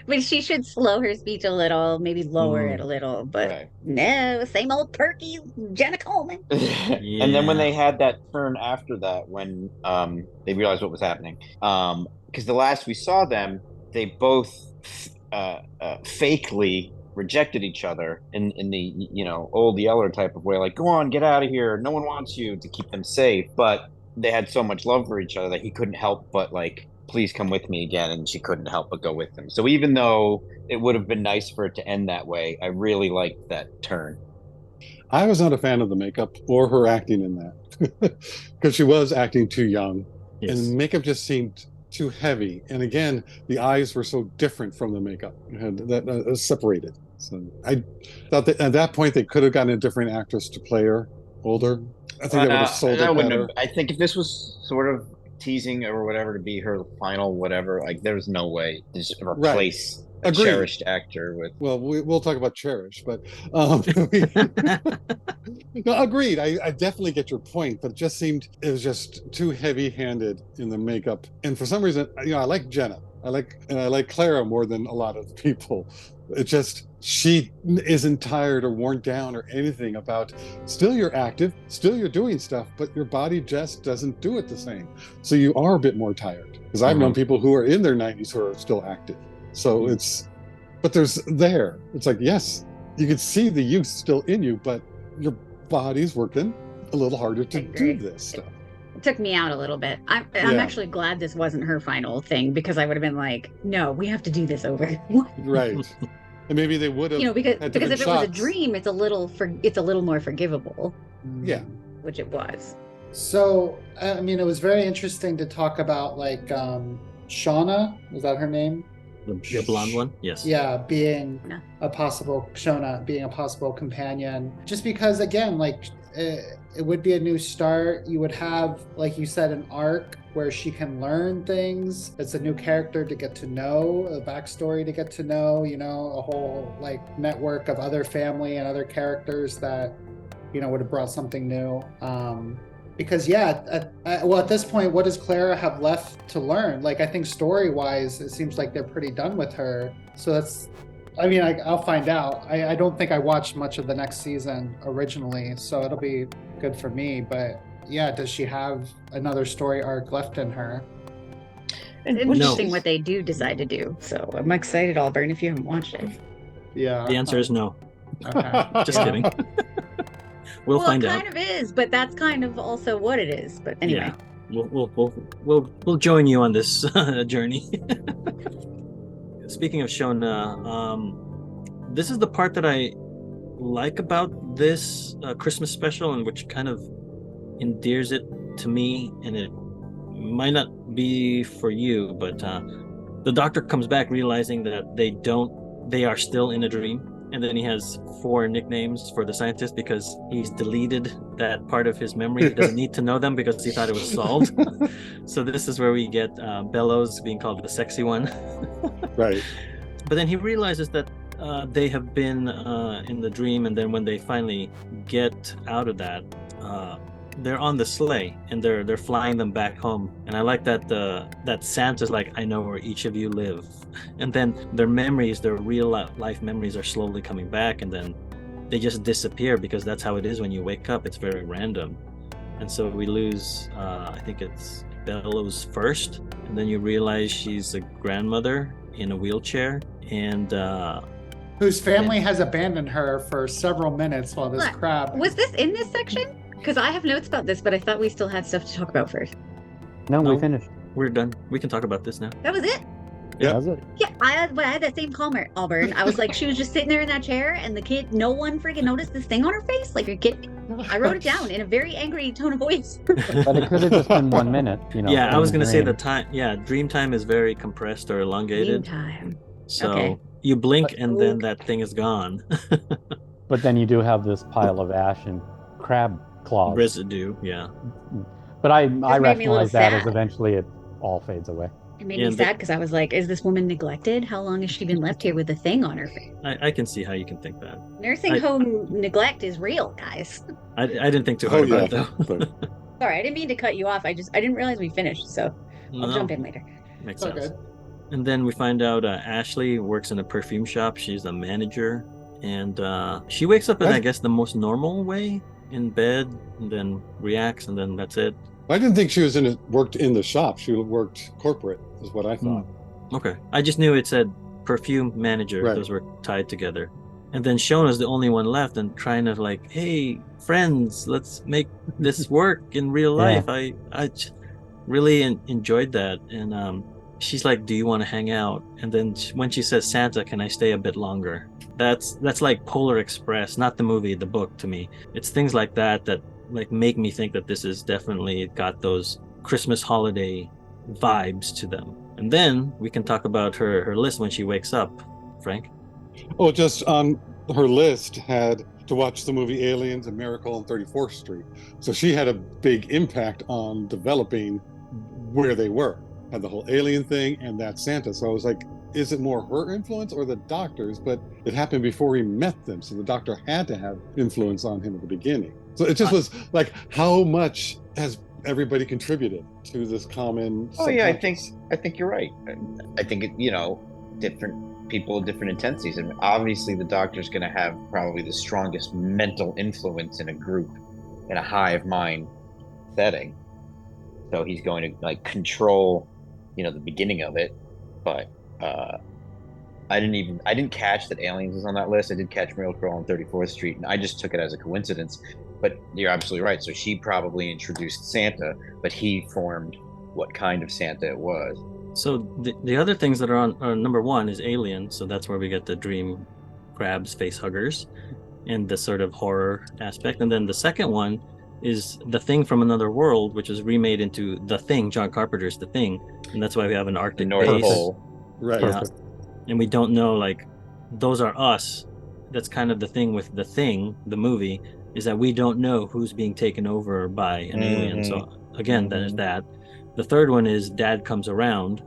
Speaker 3: But she should slow her speech a little, maybe lower it a little. But no, same old perky Jenna Coleman.
Speaker 6: And then when they had that turn after that, when they realized what was happening, because the last we saw them, they both fakely rejected each other in the old Yeller type of way, like, go on, get out of here, no one wants you, to keep them safe. But they had so much love for each other that he couldn't help but like, please come with me again, and she couldn't help but go with him. So even though it would have been nice for it to end that way, I really liked that turn.
Speaker 7: I was not a fan of the makeup or her acting in that, because she was acting too young. Yes. And the makeup just seemed too heavy. And again, the eyes were so different from the makeup. It had that separated. So I thought that at that point they could have gotten a different actress to play her older. I think that would have sold it better.
Speaker 6: I think if this was sort of teasing or whatever to be her final whatever, like, there's no way to just replace a cherished actor with.
Speaker 7: Well, we'll talk about cherish, but no, agreed. I definitely get your point, but it was just too heavy-handed in the makeup. And for some reason, I like Jenna. I like Clara more than a lot of people. It just, she isn't tired or worn down or anything about, still you're active, still you're doing stuff, but your body just doesn't do it the same. So you are a bit more tired. Because I've known people who are in their 90s who are still active. So but it's like, yes, you can see the youth still in you, but your body's working a little harder to do this stuff.
Speaker 3: It took me out a little bit. I'm actually glad this wasn't her final thing, because I would have been like, no, we have to do this over.
Speaker 7: Right. And maybe they would have,
Speaker 3: because if it was a dream, it's a little more forgivable.
Speaker 7: Yeah.
Speaker 3: Which it was.
Speaker 5: So, I mean, it was very interesting to talk about, like, Shauna, was that her name?
Speaker 1: The blonde one? Yes.
Speaker 5: Yeah, being a possible companion. Just because, again, like, it would be a new start. You would have, like you said, an arc where she can learn things. It's a new character to get to know, a backstory to get to know, you know, a whole, like, network of other family and other characters that, you know, would have brought something new. Because at this point, what does Clara have left to learn? Like, I think story-wise, it seems like they're pretty done with her. So that's, I mean, I'll find out. I don't think I watched much of the next season originally, so it'll be good for me. But yeah, does she have another story arc left in her?
Speaker 3: It's interesting what they do decide to do. So I'm excited, Auburn, if you haven't watched it.
Speaker 5: Yeah.
Speaker 1: The answer is no.
Speaker 5: Okay.
Speaker 1: Just kidding. We'll find out.
Speaker 3: It kind of is, but that's kind of also what it is. But anyway.
Speaker 1: Yeah. We'll join you on this journey. Speaking of Shona, this is the part that I like about this Christmas special, and which kind of endears it to me, and it might not be for you, but the doctor comes back realizing that they are still in a dream. And then he has 4 nicknames for the scientist because he's deleted that part of his memory. He doesn't need to know them because he thought it was solved. So this is where we get Bellows being called the sexy one.
Speaker 7: Right.
Speaker 1: But then he realizes that they have been in the dream, and then when they finally get out of that, they're on the sleigh and they're flying them back home. And I like that that Santa's like, I know where each of you live. And then their memories, their real life memories, are slowly coming back, and then they just disappear because that's how it is when you wake up. It's very random. And so we lose I think it's Bellows first, and then you realize she's a grandmother in a wheelchair, and
Speaker 5: whose family has abandoned her for several minutes while this crab.
Speaker 3: Was this in this section? Because I have notes about this, but I thought we still had stuff to talk about first.
Speaker 4: No, we finished.
Speaker 1: We're done. We can talk about this now.
Speaker 3: That was it?
Speaker 7: Yeah.
Speaker 4: That was it.
Speaker 3: Yeah, I had that same comment, Auburn. I was like, she was just sitting there in that chair, and the kid, no one freaking noticed this thing on her face? Like, you're kidding me? I wrote it down in a very angry tone of voice.
Speaker 4: But it could have just been 1 minute, you know.
Speaker 1: Yeah, I was going to say the time. Yeah, dream time is very compressed or elongated.
Speaker 3: Dream time.
Speaker 1: So
Speaker 3: Okay.
Speaker 1: you blink and then that thing is gone.
Speaker 4: But then you do have this pile of ash and crab claws.
Speaker 1: Residue, yeah.
Speaker 4: But I
Speaker 3: made me a little
Speaker 4: rationalize that as
Speaker 3: sad.
Speaker 4: eventually it all fades away.
Speaker 3: It made
Speaker 1: Yeah,
Speaker 3: me sad because I was like, is this woman neglected? How long has she been left here with a thing on her face?
Speaker 1: I can see how you can think that.
Speaker 3: Nursing home neglect is real, guys.
Speaker 1: I didn't think too hard about it though.
Speaker 7: But
Speaker 3: Sorry, I didn't mean to cut you off. I didn't realize we finished, so I'll jump in later.
Speaker 1: Makes
Speaker 5: It's all
Speaker 1: sense.
Speaker 5: good.
Speaker 1: And then we find out Ashley works in a perfume shop. She's a manager, and she wakes up in, I guess, the most normal way, in bed, and then reacts, and then that's it.
Speaker 7: I didn't think she was worked in the shop. She worked corporate, is what I thought.
Speaker 1: Okay. I just knew it said perfume manager.
Speaker 7: Right.
Speaker 1: Those were tied together. And then Shona's the only one left and trying to like, hey, friends, let's make this work in real life. I really enjoyed that. And she's like, do you want to hang out? And then when she says, Santa, can I stay a bit longer? That's like Polar Express, not the movie, the book to me. It's things like that like make me think that this is definitely got those Christmas holiday vibes to them. And then we can talk about her list when she wakes up. Frank?
Speaker 7: Oh, just on her list had to watch the movie Aliens and Miracle on 34th Street. So she had a big impact on developing where they were. Had the whole alien thing and that Santa. So I was like, is it more her influence or the doctor's? But it happened before he met them. So the doctor had to have influence on him at the beginning. So it just was like, how much has everybody contributed to this common.
Speaker 6: Oh yeah, I
Speaker 7: subconscious.
Speaker 6: think you're right. I think different people, different intensities, and obviously the doctor's going to have probably the strongest mental influence in a group, in a hive mind setting. So he's going to like control, the beginning of it. But I didn't catch that Aliens was on that list. I did catch Miracle on 34th Street, and I just took it as a coincidence. But you're absolutely right. So she probably introduced Santa, but he formed what kind of Santa it was.
Speaker 1: So the other things that are on number one is Alien. So that's where we get the dream crabs, face huggers, and the sort of horror aspect. And then the second one is The Thing from Another World, which is remade into The Thing, John Carpenter's The Thing. And that's why we have an Arctic
Speaker 6: North
Speaker 1: base.
Speaker 6: Pole.
Speaker 7: Right.
Speaker 1: Yeah. And we don't know, like, those are us. That's kind of the thing with The Thing, the movie, is that we don't know who's being taken over by an alien. So again, there's that. The third one is Dad Comes Around.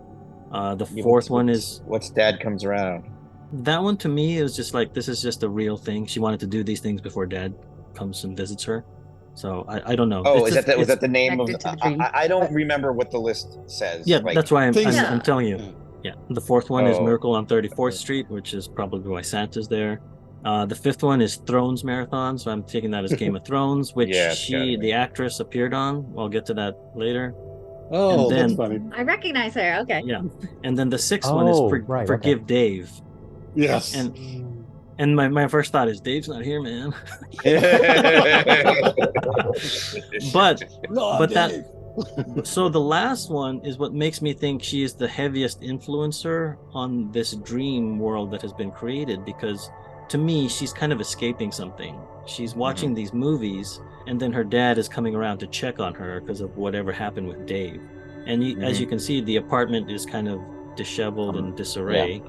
Speaker 1: The fourth one is...
Speaker 6: What's Dad Comes Around?
Speaker 1: That one to me is just like, this is just a real thing. She wanted to do these things before Dad comes and visits her. So I don't know.
Speaker 6: Oh, was that the name of...
Speaker 3: connected to the dream.
Speaker 6: I don't remember what the list says.
Speaker 1: Yeah,
Speaker 6: Like,
Speaker 1: that's why I'm
Speaker 3: Yeah.
Speaker 1: telling you. Yeah, the fourth one is
Speaker 6: Oh.
Speaker 1: Miracle on 34th Street, which is probably why Santa's there. The fifth one is Thrones Marathon, so I'm taking that as Game of Thrones, which
Speaker 6: Yeah, it's gotta be.
Speaker 1: the actress, appeared on. I'll get to that later.
Speaker 7: Oh,
Speaker 1: And
Speaker 7: that's
Speaker 1: then-
Speaker 7: funny.
Speaker 3: I recognize her. Okay.
Speaker 1: Yeah, and then the sixth one is
Speaker 4: right,
Speaker 1: Forgive Dave.
Speaker 7: Yes.
Speaker 1: And my first thought is, Dave's not here, man. But that. So the last one is what makes me think she is the heaviest influencer on this dream world that has been created, because to me she's kind of escaping something. She's watching these movies, and then her dad is coming around to check on her because of whatever happened with Dave. And as you can see, the apartment is kind of disheveled and disarray.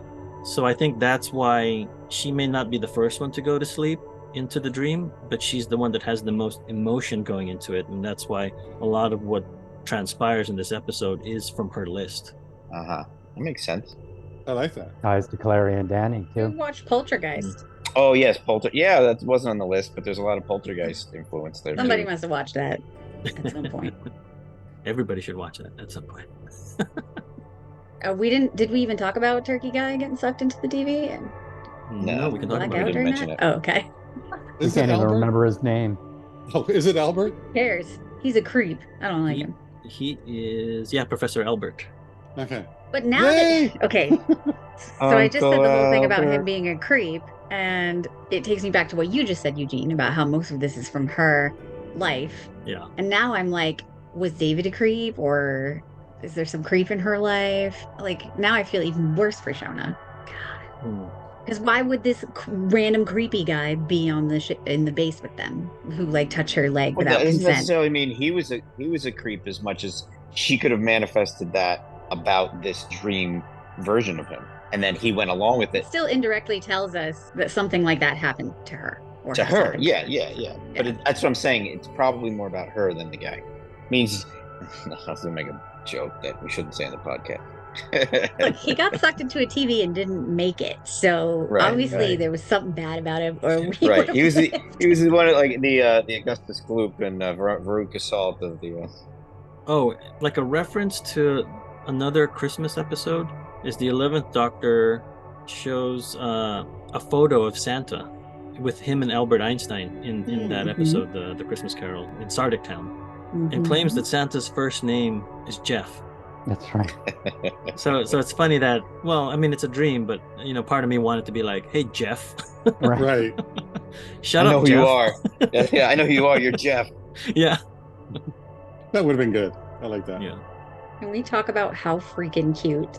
Speaker 1: So I think that's why she may not be the first one to go to sleep into the dream, but she's the one that has the most emotion going into it, and that's why a lot of what transpires in this episode is from her list.
Speaker 6: That makes sense.
Speaker 7: I like that.
Speaker 4: Ties to Clary and Danny
Speaker 3: You
Speaker 4: too.
Speaker 3: watched Poltergeist.
Speaker 6: Oh yes, Yeah, that wasn't on the list, but there's a lot of Poltergeist influence there.
Speaker 3: Somebody
Speaker 6: too.
Speaker 3: must have watched that at some point.
Speaker 1: Everybody should watch that at some point.
Speaker 3: Did we even talk about Turkey Guy getting sucked into the TV and
Speaker 1: No, we can talk
Speaker 3: black
Speaker 1: about
Speaker 3: out
Speaker 1: it.
Speaker 3: during
Speaker 6: mention
Speaker 3: that?
Speaker 6: it.
Speaker 3: Oh, okay.
Speaker 4: You
Speaker 7: Is it
Speaker 4: can't even
Speaker 7: Albert?
Speaker 4: remember his name.
Speaker 7: Oh, is it Albert?
Speaker 3: Who cares? He's a creep. I don't like him.
Speaker 1: He is, Professor Albert.
Speaker 7: Okay.
Speaker 3: But now
Speaker 7: Yay!
Speaker 3: that okay, so I just said the whole thing about him
Speaker 6: Albert.
Speaker 3: being a creep, and it takes me back to what you just said, Eugene, about how most of this is from her life.
Speaker 1: Yeah.
Speaker 3: And now I'm like, was David a creep, or is there some creep in her life? Like now I feel even worse for Shona.
Speaker 1: Hmm.
Speaker 3: Because why would this random creepy guy be on the in the base with them, who like touch her leg
Speaker 6: Well,
Speaker 3: without
Speaker 6: that doesn't
Speaker 3: consent?
Speaker 6: necessarily mean he was a creep as much as she could have manifested that about this dream version of him, and then he went along with
Speaker 3: It
Speaker 6: it.
Speaker 3: still indirectly tells us that something like that happened to her. Or
Speaker 6: To
Speaker 3: has
Speaker 6: her,
Speaker 3: happened.
Speaker 6: yeah. But
Speaker 3: Yeah.
Speaker 6: that's what I'm saying. It's probably more about her than the guy. Means I was gonna make a joke that we shouldn't say on the podcast.
Speaker 3: Look, he got sucked into a TV and didn't make it, so
Speaker 6: Right,
Speaker 3: obviously
Speaker 6: right.
Speaker 3: there was something bad about him. Or we
Speaker 6: Right,
Speaker 3: would've
Speaker 6: he was the
Speaker 3: lived.
Speaker 6: one of like the Augustus Gloop and Veruca Salt of the.
Speaker 1: Oh, like a reference to another Christmas episode is the 11th Doctor shows a photo of Santa with him and Albert Einstein in that episode, the Christmas Carol in Sardic Town, and claims that Santa's first name is Jeff.
Speaker 4: That's right.
Speaker 1: So it's funny that, well, I mean, it's a dream, but part of me wanted to be like, hey, Jeff,
Speaker 4: Right.
Speaker 7: Right.
Speaker 1: shut
Speaker 6: I know
Speaker 1: up,
Speaker 6: who
Speaker 1: Jeff.
Speaker 6: you are. Yeah, I know who you are. You're Jeff.
Speaker 1: Yeah.
Speaker 7: That would have been good. I like that.
Speaker 1: Yeah.
Speaker 3: Can we talk about how freaking cute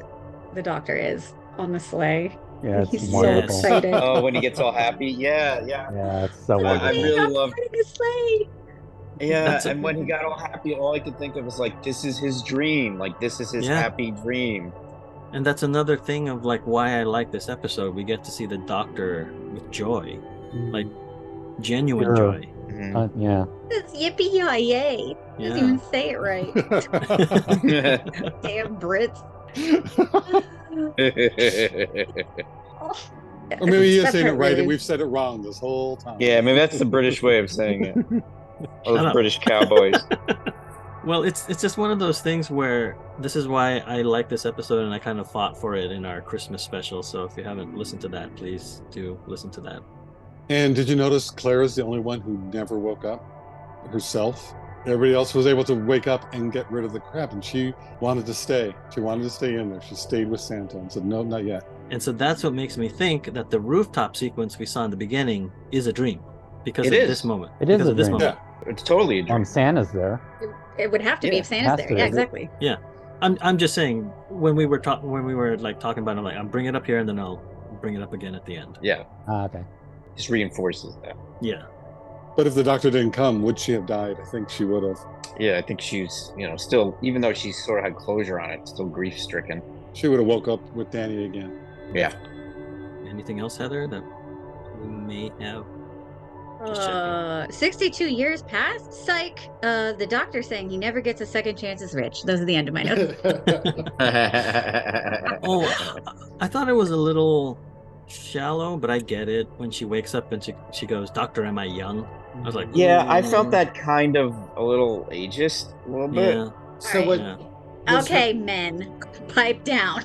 Speaker 3: the Doctor is on the sleigh?
Speaker 4: Yeah, it's
Speaker 3: He's
Speaker 4: wonderful.
Speaker 3: so excited.
Speaker 6: Oh, when he gets all happy. Yeah.
Speaker 4: Yeah, it's so
Speaker 6: I
Speaker 4: wonderful.
Speaker 6: really
Speaker 3: I'm
Speaker 6: love-
Speaker 3: riding a sleigh.
Speaker 6: Yeah,
Speaker 1: That's
Speaker 6: and when he got all happy, all I could think of was like, this is his dream. Like, this is his
Speaker 1: Yeah.
Speaker 6: happy dream.
Speaker 1: And that's another thing of like why I like this episode. We get to see the Doctor with joy, like genuine
Speaker 4: Sure.
Speaker 1: joy.
Speaker 6: Mhm.
Speaker 4: Yeah.
Speaker 3: It's yippee yay! Doesn't
Speaker 1: Yeah.
Speaker 3: even say it right. Damn Brits.
Speaker 7: Or maybe he's
Speaker 3: Except
Speaker 7: saying it
Speaker 3: for
Speaker 7: right and
Speaker 3: Liz.
Speaker 7: we've said it wrong this whole time.
Speaker 6: Yeah, maybe that's the British way of saying it. All
Speaker 1: Shut
Speaker 6: those
Speaker 1: up.
Speaker 6: British cowboys.
Speaker 1: Well, it's just one of those things where this is why I like this episode, and I kind of fought for it in our Christmas special. So if you haven't listened to that, please do listen to that.
Speaker 7: And did you notice Clara's the only one who never woke up herself? Everybody else was able to wake up and get rid of the crab, and she wanted to stay. She wanted to stay in there. She stayed with Santa and said, no, not yet.
Speaker 1: And so that's what makes me think that the rooftop sequence we saw in the beginning is a dream because
Speaker 6: It
Speaker 1: of
Speaker 6: is.
Speaker 1: this moment.
Speaker 4: It is
Speaker 1: because
Speaker 4: a
Speaker 1: of this
Speaker 4: dream.
Speaker 1: moment.
Speaker 6: It's totally a dream.
Speaker 4: Santa's there.
Speaker 3: It would have to be
Speaker 6: Yeah,
Speaker 3: if Santa's
Speaker 4: has
Speaker 3: there.
Speaker 4: to.
Speaker 3: Yeah, exactly.
Speaker 1: Yeah. I'm just saying when we were talking about it, I'm like, I'll bring it up here and then I'll bring it up again at the end.
Speaker 6: Yeah,
Speaker 4: Okay.
Speaker 6: just reinforces that.
Speaker 1: Yeah.
Speaker 7: But if the doctor didn't come, would she have died? I think she would have.
Speaker 6: Yeah, I think she's, still, even though she sort of had closure on it, still grief stricken.
Speaker 7: She would have woke up with Danny again.
Speaker 6: Yeah.
Speaker 1: Anything else, Heather, that we may have? Just checking.
Speaker 3: 62 years passed. Psych. The doctor saying he never gets a second chance is rich. Those are the end of my notes.
Speaker 1: Oh, I thought it was a little shallow, but I get it. When she wakes up and she goes, "Doctor, am I young?" I was like,
Speaker 6: Yeah, I felt
Speaker 1: "Mm,
Speaker 6: that kind of a little ageist, a little bit.
Speaker 1: Yeah,
Speaker 5: So
Speaker 3: All
Speaker 5: what?
Speaker 1: yeah.
Speaker 5: was
Speaker 3: Okay, men, pipe down.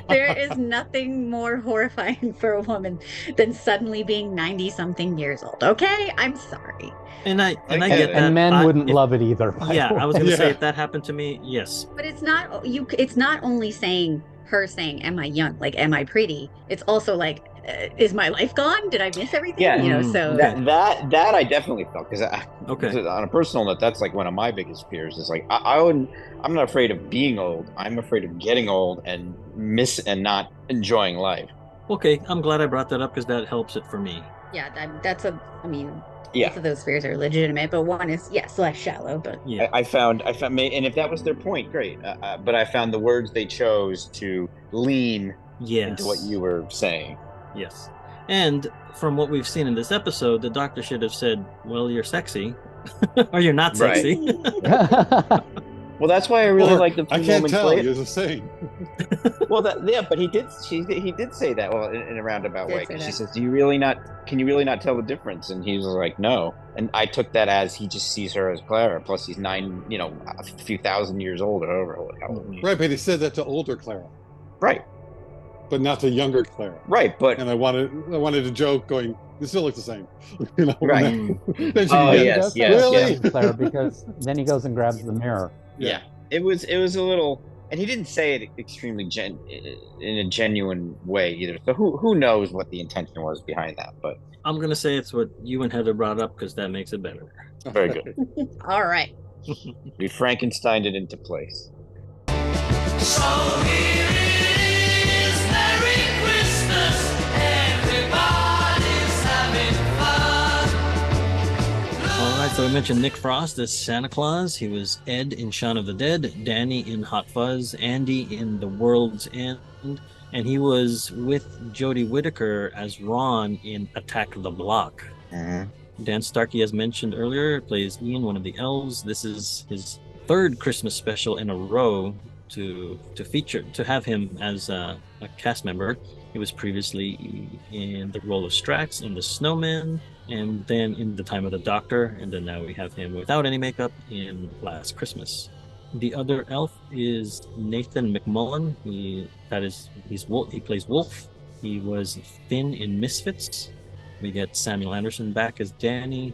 Speaker 3: There is nothing more horrifying for a woman than suddenly being 90 something years old. Okay, I'm sorry.
Speaker 1: And I
Speaker 6: I
Speaker 1: get
Speaker 6: get it.
Speaker 1: that.
Speaker 4: And men wouldn't
Speaker 1: if-
Speaker 4: love it either. by
Speaker 1: Yeah,
Speaker 4: the way.
Speaker 1: I was gonna say
Speaker 7: Yeah.
Speaker 1: if that happened to me, yes.
Speaker 3: But it's not it's not only saying her saying, "Am I young?" Like, "Am I pretty?" It's also like, "Is my life gone? Did I miss everything?"
Speaker 6: Yeah.
Speaker 3: So
Speaker 1: Okay.
Speaker 6: That I definitely felt because
Speaker 1: Okay.
Speaker 6: on a personal note, that's like one of my biggest fears. Is like I'm not afraid of being old. I'm afraid of getting old and not enjoying life.
Speaker 1: Okay, I'm glad I brought that up because that helps it for me.
Speaker 3: yeah, I mean,
Speaker 6: Yeah.
Speaker 3: both of those fears are legitimate, but one is less shallow. But
Speaker 1: Yeah.
Speaker 6: I found, and if that was their point, great. But I found the words they chose to lean
Speaker 1: Yes.
Speaker 6: into what you were saying.
Speaker 1: Yes. And from what we've seen in this episode, the doctor should have said, "Well, you're sexy," or "You're not
Speaker 6: Right.
Speaker 1: sexy."
Speaker 6: Well, that's why I really
Speaker 7: Or,
Speaker 6: like the
Speaker 7: I
Speaker 6: few
Speaker 7: can't
Speaker 6: moments
Speaker 7: tell.
Speaker 6: later.
Speaker 7: You're the same.
Speaker 6: Well, but he did say that, well, in a roundabout
Speaker 3: Did
Speaker 6: way.
Speaker 3: say
Speaker 6: 'Cause she
Speaker 3: that.
Speaker 6: says, can you really not tell the difference? And he was like, no. And I took that as he just sees her as Clara. Plus he's a few thousand years old or however. How old he is.
Speaker 7: Right, but he said that to older Clara,
Speaker 6: Right.
Speaker 7: but not to younger Clara.
Speaker 6: Right. But
Speaker 7: And I wanted to joke, going, "They still look the same."
Speaker 6: Right.
Speaker 7: Then she
Speaker 6: Oh,
Speaker 7: goes,
Speaker 6: yes,
Speaker 4: That's
Speaker 6: yes,
Speaker 7: really?
Speaker 4: Claire, because then he goes and grabs the mirror.
Speaker 6: yeah, it was a little, and he didn't say it extremely in a genuine way either. So who knows what the intention was behind that? But
Speaker 1: I'm gonna say it's what you and Heather brought up because that makes it better.
Speaker 6: very good.
Speaker 3: all right.
Speaker 6: We Frankensteined it into place.
Speaker 8: So here it is, Merry Christmas, everybody's having fun.
Speaker 1: All right, so we mentioned Nick Frost as Santa Claus. He was Ed in Shaun of the Dead, Danny in Hot Fuzz, Andy in The World's End, and he was with Jodie Whittaker as Ron in Attack the Block. Dan Starkey, as mentioned earlier, plays Ian, one of the elves. This is his third Christmas special in a row to have him as a cast member. He was previously in the role of Strax in The Snowman, and then in The Time of the Doctor, and then now we have him without any makeup in Last Christmas. The other elf is Nathan McMullen. He plays Wolf. He was Finn in Misfits. We get Samuel Anderson back as Danny.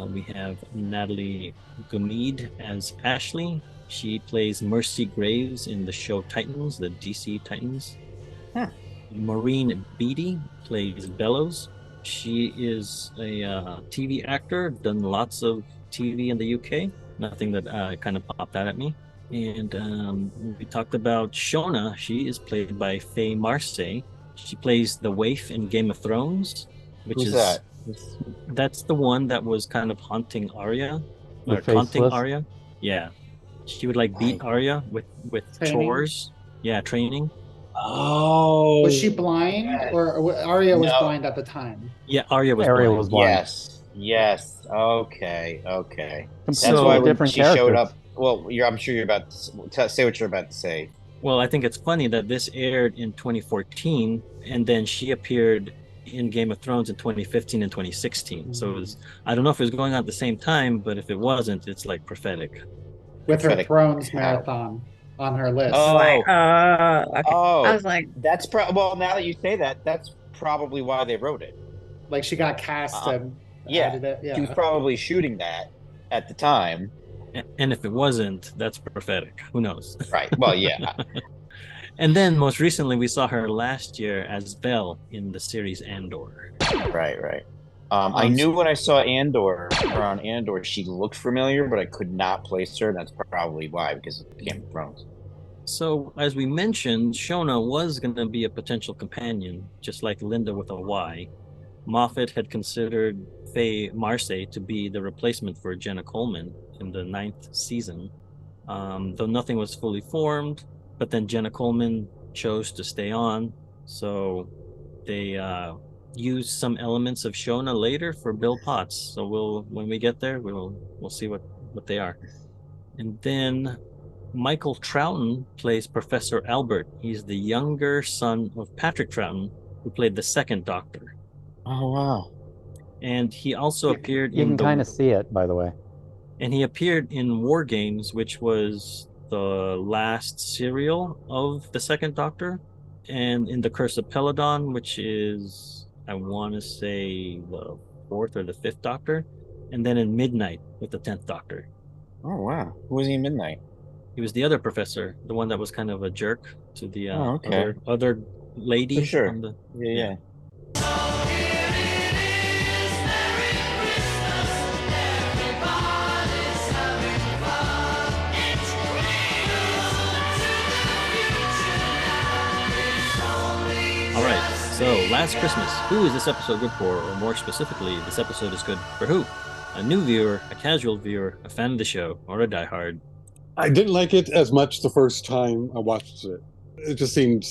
Speaker 1: We have Natalie Gumede as Ashley. She plays Mercy Graves in the show Titans, the DC Titans.
Speaker 6: Huh.
Speaker 1: Maureen Beatty plays Bellows. She is a TV actor, done lots of TV in the UK. Nothing that kind of popped out at me. And we talked about Shona. She is played by Faye Marsay. She plays the waif in Game of Thrones.
Speaker 6: Who's that?
Speaker 1: That's the one that was kind of haunting Arya,
Speaker 4: The
Speaker 1: or taunting
Speaker 4: faceless?
Speaker 1: Arya. Yeah, she would like beat Arya with
Speaker 5: Training.
Speaker 1: chores. Yeah, training.
Speaker 6: Oh,
Speaker 5: Was she blind, or Arya was
Speaker 6: No.
Speaker 5: blind at the time?
Speaker 1: Yeah, Arya was.
Speaker 4: Arya
Speaker 1: blind.
Speaker 4: was blind.
Speaker 6: Yes. Okay. That's
Speaker 1: So-
Speaker 6: why when
Speaker 4: different
Speaker 6: she showed
Speaker 4: characters.
Speaker 6: up. Well, I'm sure you're about to say what you're about to say.
Speaker 1: Well, I think it's funny that this aired in 2014, and then she appeared in Game of Thrones in 2015 and 2016. So it was, I don't know if it was going on at the same time, but if it wasn't, it's like prophetic.
Speaker 5: with her
Speaker 6: Prophetic
Speaker 5: Thrones
Speaker 6: how?
Speaker 5: marathon on her list.
Speaker 6: Oh,
Speaker 3: Okay. I
Speaker 6: oh,
Speaker 3: was like,
Speaker 6: that's well. Now that you say that, that's probably why they wrote it.
Speaker 5: Like she got cast
Speaker 6: Uh,
Speaker 5: and
Speaker 6: yeah,
Speaker 5: added it.
Speaker 6: she was
Speaker 5: Yeah.
Speaker 6: probably shooting that at the time.
Speaker 1: And if it wasn't, that's prophetic. Who knows?
Speaker 6: Right. Well, yeah.
Speaker 1: And then most recently, we saw her last year as Belle in the series Andor.
Speaker 6: Right. I knew when I saw Andor or on Andor, she looked familiar, but I could not place her. That's probably why, because of Game of Thrones.
Speaker 1: So, as we mentioned, Shona was going to be a potential companion, just like Linda with a Y. Moffat had considered Faye Marseille to be the replacement for Jenna Coleman in the 9th season, though nothing was fully formed. But then Jenna Coleman chose to stay on, so they used some elements of Shona later for Bill Potts. So when we get there, we'll see what they are. And then Michael Troughton plays Professor Albert. He's the younger son of Patrick Troughton, who played the second Doctor.
Speaker 6: Oh wow!
Speaker 1: And he also appeared
Speaker 4: You
Speaker 1: in
Speaker 4: can kind of see it, by the way.
Speaker 1: And he appeared in War Games, which was the last serial of the second Doctor, and in The Curse of Peladon, which is, I want to say, the 4th or the 5th Doctor, and then in Midnight with the 10th Doctor.
Speaker 6: Oh wow! Who was he in Midnight?
Speaker 1: He was the other professor, the one that was kind of a jerk to the
Speaker 6: okay.
Speaker 1: other lady.
Speaker 6: For sure.
Speaker 1: on the-
Speaker 6: Yeah.
Speaker 1: All right, so Last Christmas. Who is this episode good for? Or more specifically, this episode is good for who? A new viewer, a casual viewer, a fan of the show, or a diehard?
Speaker 7: I didn't like it as much the first time I watched it. It just seemed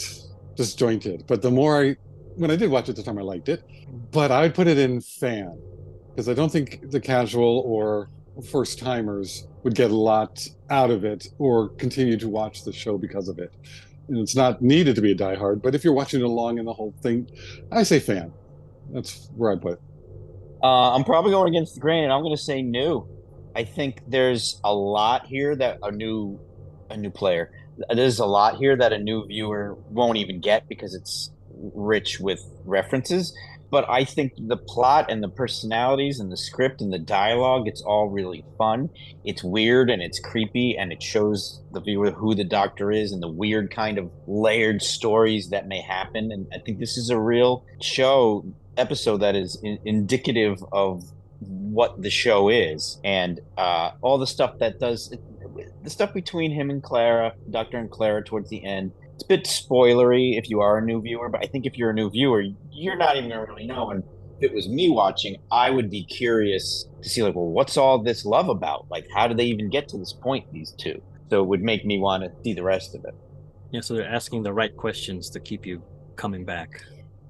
Speaker 7: disjointed. But when I did watch it the time, I liked it. But I'd put it in fan, because I don't think the casual or first timers would get a lot out of it or continue to watch the show because of it. And it's not needed to be a diehard, but if you're watching along in the whole thing, I say fan. That's where I put it.
Speaker 6: I'm probably going against the grain, and I'm going to say new. I think there's a lot here that a new player. There's a lot here that a new viewer won't even get because it's rich with references. But I think the plot and the personalities and the script and the dialogue, it's all really fun. It's weird and it's creepy, and it shows the viewer who the Doctor is and the weird kind of layered stories that may happen. And I think this is a real episode that is indicative of what the show is, and all the stuff that does the stuff between him and Clara, Doctor and Clara, towards the end. It's a bit spoilery if you are a new viewer, but I think if you're a new viewer, you're not even gonna really know. And if it was me watching, I would be curious to see, like, well, what's all this love about? Like, how did they even get to this point, these two? So it would make me want to see the rest of it.
Speaker 1: Yeah, so they're asking the right questions to keep you coming back.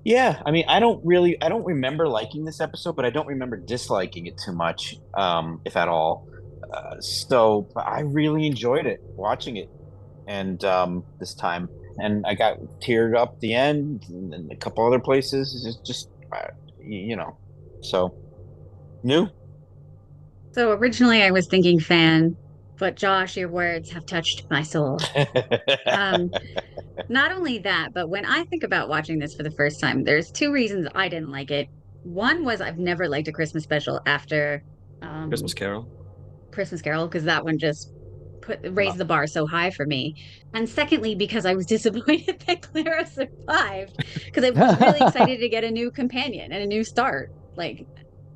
Speaker 6: Yeah, I mean, I don't remember liking this episode, but I don't remember disliking it too much, if at all. So I really enjoyed it, watching it, and this time, and I got teared up at the end, and a couple other places. It's just so new.
Speaker 3: so originally I was thinking fan, but Josh, your words have touched my soul. Not only that, but when I think about watching this for the first time, there's two reasons I didn't like it. One was I've never liked a Christmas special after
Speaker 1: Christmas Carol.
Speaker 3: because that one just raised the bar so high for me. And secondly, because I was disappointed that Clara survived, because I was really excited to get a new companion and a new start. Like,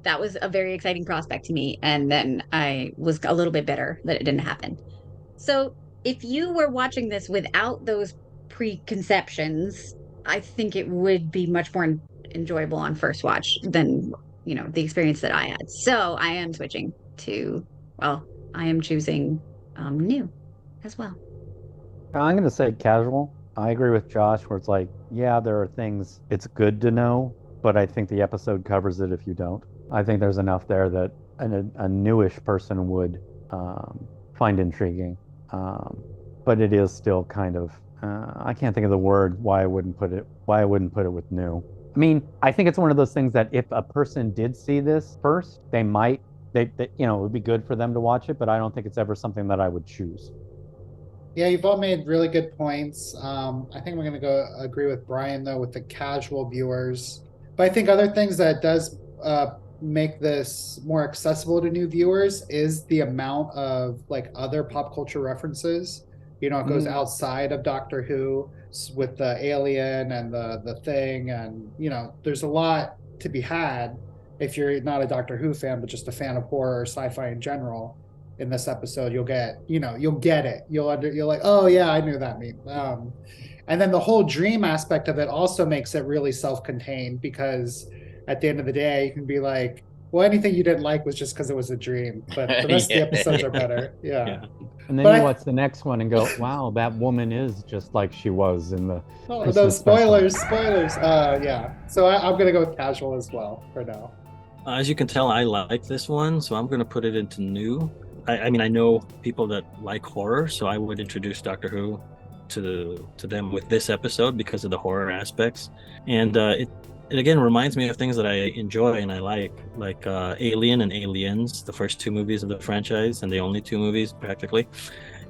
Speaker 3: that was a very exciting prospect to me. And then I was a little bit bitter that it didn't happen. So if you were watching this without those preconceptions, I think it would be much more enjoyable on first watch than, the experience that I had. So I am switching to, I am choosing new as well.
Speaker 4: I'm going to say casual. I agree with Josh, where it's like, yeah, there are things it's good to know, but I think the episode covers it if you don't. I think there's enough there that a newish person would find intriguing. But it is still kind of, I can't think of the word why I wouldn't put it with new. I mean, I think it's one of those things that if a person did see this first, they might they you know, it would be good for them to watch it, but I don't think it's ever something that I would choose.
Speaker 5: Yeah, you've all made really good points. I think we're going to go agree with Brian, though, with the casual viewers. But I think other things that does make this more accessible to new viewers is the amount of like other pop culture references. You know, it goes outside of Doctor Who with the alien and the thing. And, you know, there's a lot to be had if you're not a Doctor Who fan, but just a fan of horror or sci-fi in general. In this episode, you'll get it. You're like, oh yeah, I knew that meme. And then the whole dream aspect of it also makes it really self-contained, because at the end of the day, you can be like, well, anything you didn't like was just because it was a dream. But the rest of the episodes are better. Yeah.
Speaker 4: And then
Speaker 5: But
Speaker 4: you watch the next one and go, wow, that woman is just like she was in the
Speaker 5: Oh,
Speaker 4: Christmas
Speaker 5: those
Speaker 4: special.
Speaker 5: spoilers. Yeah. So I'm gonna go with casual as well for now.
Speaker 1: As you can tell, I like this one, so I'm going to put it into new. I mean, I know people that like horror, so I would introduce Doctor Who to them with this episode because of the horror aspects. And it again reminds me of things that I enjoy and I like Alien and Aliens, the first two movies of the franchise, and the only two movies practically.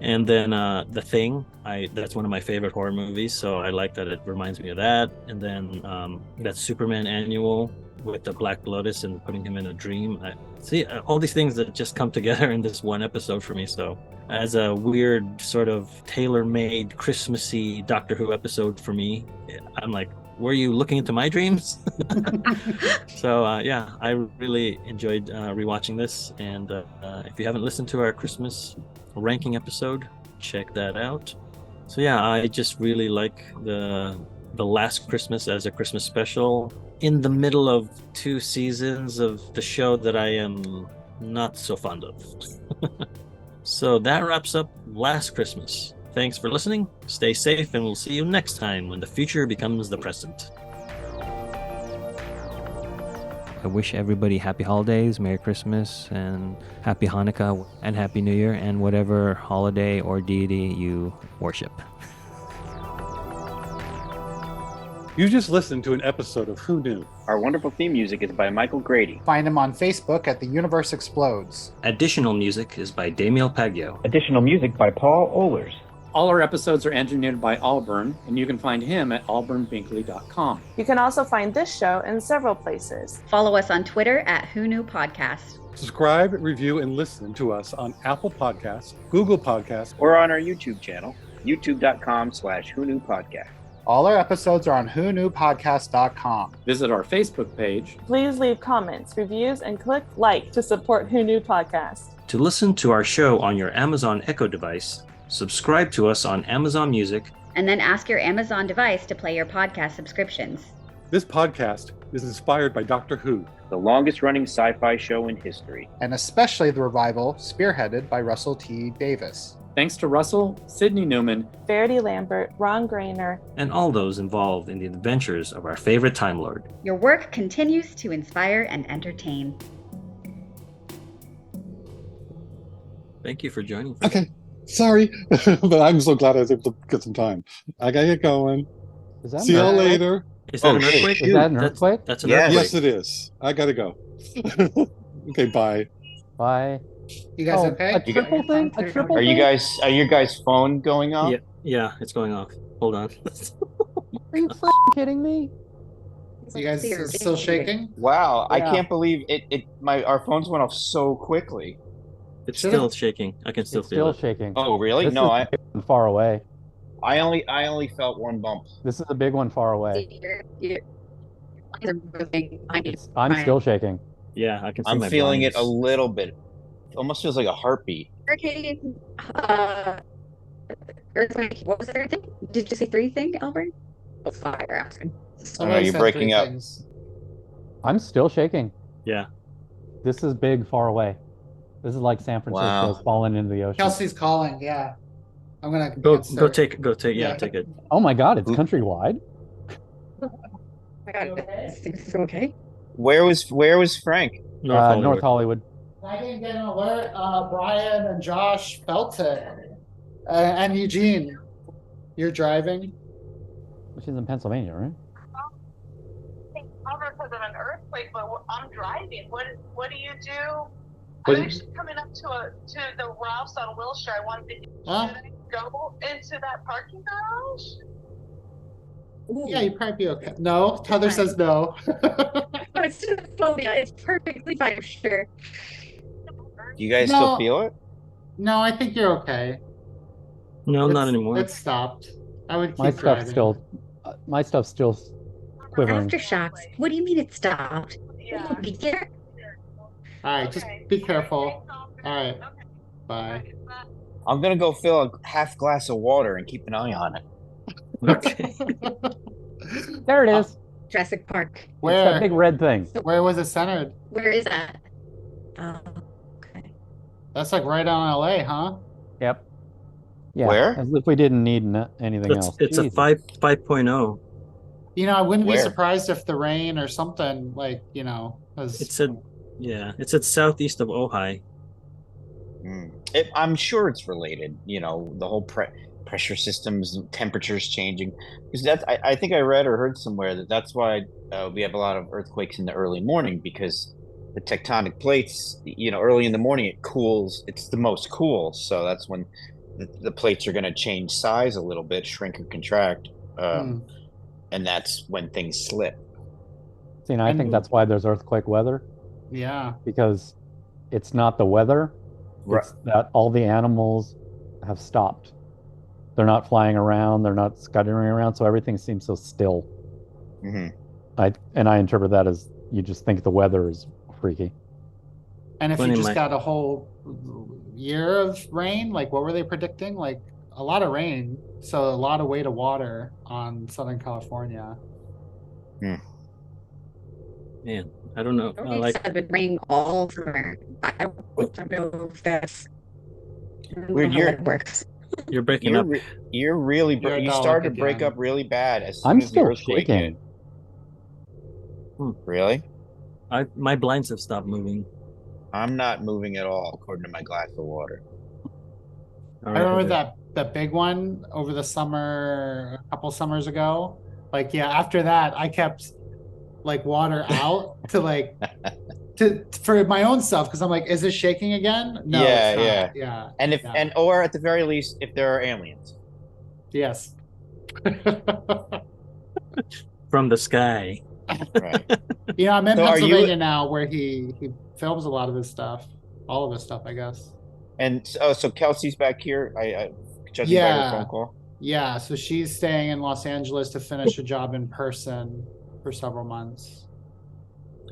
Speaker 1: And then The Thing, that's one of my favorite horror movies, so I like that it reminds me of that. And then that Superman annual with the Black Lotus and putting him in a dream. I see all these things that just come together in this one episode for me. So as a weird sort of tailor-made Christmassy Doctor Who episode for me, I'm like, were you looking into my dreams? So yeah, I really enjoyed rewatching this. And if you haven't listened to our Christmas ranking episode, check that out. So yeah, I just really like the Last Christmas as a Christmas special in the middle of two seasons of the show that I am not so fond of. So that wraps up Last Christmas. Thanks for listening. Stay safe, and we'll see you next time when the future becomes the present. I wish everybody happy holidays, Merry Christmas, and Happy Hanukkah, and Happy New Year, and whatever holiday or deity you worship.
Speaker 7: You just listened to an episode of Who Knew?
Speaker 9: Our wonderful theme music is by Michael Grady.
Speaker 5: Find him on Facebook at The Universe Explodes.
Speaker 1: Additional music is by Damiel Paggio.
Speaker 10: Additional music by Paul Ohlers.
Speaker 11: All our episodes are engineered by Auburn, and you can find him at auburnbinkley.com.
Speaker 12: You can also find this show in several places.
Speaker 3: Follow us on Twitter at Who Knew Podcast.
Speaker 7: Subscribe, review, and listen to us on Apple Podcasts, Google Podcasts,
Speaker 9: Or on our YouTube channel, youtube.com/whoknewpodcast.
Speaker 5: All our episodes are on whoknewpodcast.com.
Speaker 11: Visit our Facebook page.
Speaker 12: Please leave comments, reviews, and click like to support Who Knew Podcast.
Speaker 1: To listen to our show on your Amazon Echo device, subscribe to us on Amazon Music,
Speaker 3: And then ask your Amazon device to play your podcast subscriptions.
Speaker 7: This podcast is inspired by Doctor Who,
Speaker 9: the longest running sci-fi show in history.
Speaker 5: And especially the revival spearheaded by Russell T. Davis.
Speaker 11: Thanks to Russell, Sidney Newman,
Speaker 12: Verity Lambert, Ron Grainer,
Speaker 1: and all those involved in the adventures of our favorite Time Lord.
Speaker 3: Your work continues to inspire and entertain.
Speaker 1: Thank you for joining.
Speaker 7: Okay, sorry, but I'm so glad I was able to get some time. I gotta get going.
Speaker 4: Is that
Speaker 7: See y'all
Speaker 4: an earthquake?
Speaker 7: later.
Speaker 1: Is that an earthquake?
Speaker 4: Is that an earthquake?
Speaker 1: That's an
Speaker 9: Yes.
Speaker 1: earthquake.
Speaker 7: Yes, it is. I gotta go. Okay, bye.
Speaker 4: Bye.
Speaker 5: You guys
Speaker 4: Oh,
Speaker 5: okay?
Speaker 4: a triple thing? A triple
Speaker 6: Are you
Speaker 4: thing?
Speaker 6: are your guys' phone going off?
Speaker 1: Yeah, it's going off. Hold on.
Speaker 4: Are you kidding me?
Speaker 5: You guys still shaking?
Speaker 6: Wow, I
Speaker 4: Yeah.
Speaker 6: can't believe our phones went off so quickly.
Speaker 1: It's still shaking. I can still
Speaker 4: It's
Speaker 1: feel
Speaker 4: still
Speaker 1: it.
Speaker 4: shaking.
Speaker 6: Oh, really?
Speaker 4: This
Speaker 6: No,
Speaker 4: is far away.
Speaker 6: I only felt one bump.
Speaker 4: This is a big one far away. I'm
Speaker 3: Right.
Speaker 4: still shaking.
Speaker 1: Yeah, I can see
Speaker 6: I'm
Speaker 1: my
Speaker 6: feeling it a
Speaker 1: blinds.
Speaker 6: little bit. It almost feels like a heartbeat.
Speaker 3: Hurricane, earthquake, what was the third thing? Did you say three thing, Albert? Oh, fire.
Speaker 6: know, you're
Speaker 5: said
Speaker 6: breaking
Speaker 5: three
Speaker 6: up.
Speaker 5: things.
Speaker 4: I'm still shaking.
Speaker 1: Yeah.
Speaker 4: This is big far away. This is like San Francisco's
Speaker 6: Wow.
Speaker 4: falling into the ocean.
Speaker 5: Kelsey's calling, yeah. I'm gonna
Speaker 1: Go
Speaker 5: answer.
Speaker 1: take
Speaker 5: Yeah.
Speaker 1: take it.
Speaker 4: Oh my god, it's countrywide.
Speaker 3: Oh my god, is it okay?
Speaker 6: Where was Frank?
Speaker 4: North Hollywood.
Speaker 5: I didn't get an alert. Brian and Josh felt it. And Eugene, you're driving?
Speaker 4: She's in Pennsylvania, right?
Speaker 13: Cover because of an earthquake, but I'm driving. What do you do? I'm actually coming up to the Ralph's on Wilshire. I wanted to
Speaker 5: Well,
Speaker 13: should I go into that parking garage?
Speaker 5: yeah, you'd probably be okay. No, Heather says no.
Speaker 3: It's just a phobia. It's perfectly fine, I'm sure.
Speaker 6: Do you guys
Speaker 5: No.
Speaker 6: still feel it?
Speaker 5: No, I think you're okay.
Speaker 1: No, not anymore.
Speaker 5: It stopped. I would keep
Speaker 4: My
Speaker 5: driving.
Speaker 4: my stuff's still quivering.
Speaker 3: Aftershocks. What do you mean it stopped?
Speaker 13: Yeah.
Speaker 3: Be there.
Speaker 5: All right, just be careful. All right, bye.
Speaker 6: I'm gonna go fill a half glass of water and keep an eye on it.
Speaker 1: Okay.
Speaker 4: There it is.
Speaker 3: Jurassic Park.
Speaker 4: It's that
Speaker 5: Where?
Speaker 4: big red thing.
Speaker 5: Where was it centered?
Speaker 3: Where is that? Oh, okay.
Speaker 5: That's like right on LA, huh?
Speaker 4: Yep. Yeah.
Speaker 6: Where?
Speaker 4: As if we didn't need anything else.
Speaker 1: It's a
Speaker 4: Jesus.
Speaker 1: 5.0.
Speaker 5: You know, I wouldn't be
Speaker 6: Where?
Speaker 5: surprised if the rain or something like, you know, was.
Speaker 1: It's at southeast of Ojai.
Speaker 6: I'm sure it's related. You know, the whole pressure systems, temperatures changing. Because I think I read or heard somewhere that's why we have a lot of earthquakes in the early morning, because the tectonic plates, you know, early in the morning it cools. It's the most cool, so that's when the plates are going to change size a little bit, shrink and contract, and that's when things slip.
Speaker 4: See, and I think that's why there's earthquake weather.
Speaker 5: Yeah.
Speaker 4: Because it's not the weather. It's that all the animals have stopped. They're not flying around. They're not scuttering around. So everything seems so still. I interpret that as you just think the weather is freaky.
Speaker 5: And if you just got a whole year of rain, like what were they predicting? Like a lot of rain, so a lot of weight of water on Southern California.
Speaker 1: Man, I don't know.
Speaker 3: It's been raining all summer. I don't know if that's
Speaker 6: Weird.
Speaker 3: how that works.
Speaker 1: You're breaking up.
Speaker 6: You're really.
Speaker 5: You're
Speaker 6: You
Speaker 5: a
Speaker 6: started to
Speaker 5: dog
Speaker 6: break
Speaker 5: again.
Speaker 6: up really bad as soon
Speaker 4: I'm
Speaker 6: as the
Speaker 4: still
Speaker 6: earthquake
Speaker 4: shaking.
Speaker 6: hit. Really?
Speaker 1: My blinds have stopped moving.
Speaker 6: I'm not moving at all, according to my glass of water.
Speaker 1: All
Speaker 5: I
Speaker 1: right,
Speaker 5: remember that big one over the summer, a couple summers ago. Like, yeah, after that, I kept like water out for my own self, because I'm like, is it shaking again? No, it's not. Yeah.
Speaker 6: And or at the very least, if there are aliens.
Speaker 5: Yes.
Speaker 1: From the sky.
Speaker 6: Right.
Speaker 5: You know, I'm in
Speaker 6: So are
Speaker 5: Pennsylvania
Speaker 6: you-
Speaker 5: now, where he films a lot of his stuff, all of his stuff, I guess.
Speaker 6: And so Kelsey's back here. I judging by her phone call.
Speaker 5: Yeah, so she's staying in Los Angeles to finish a job in person for several months.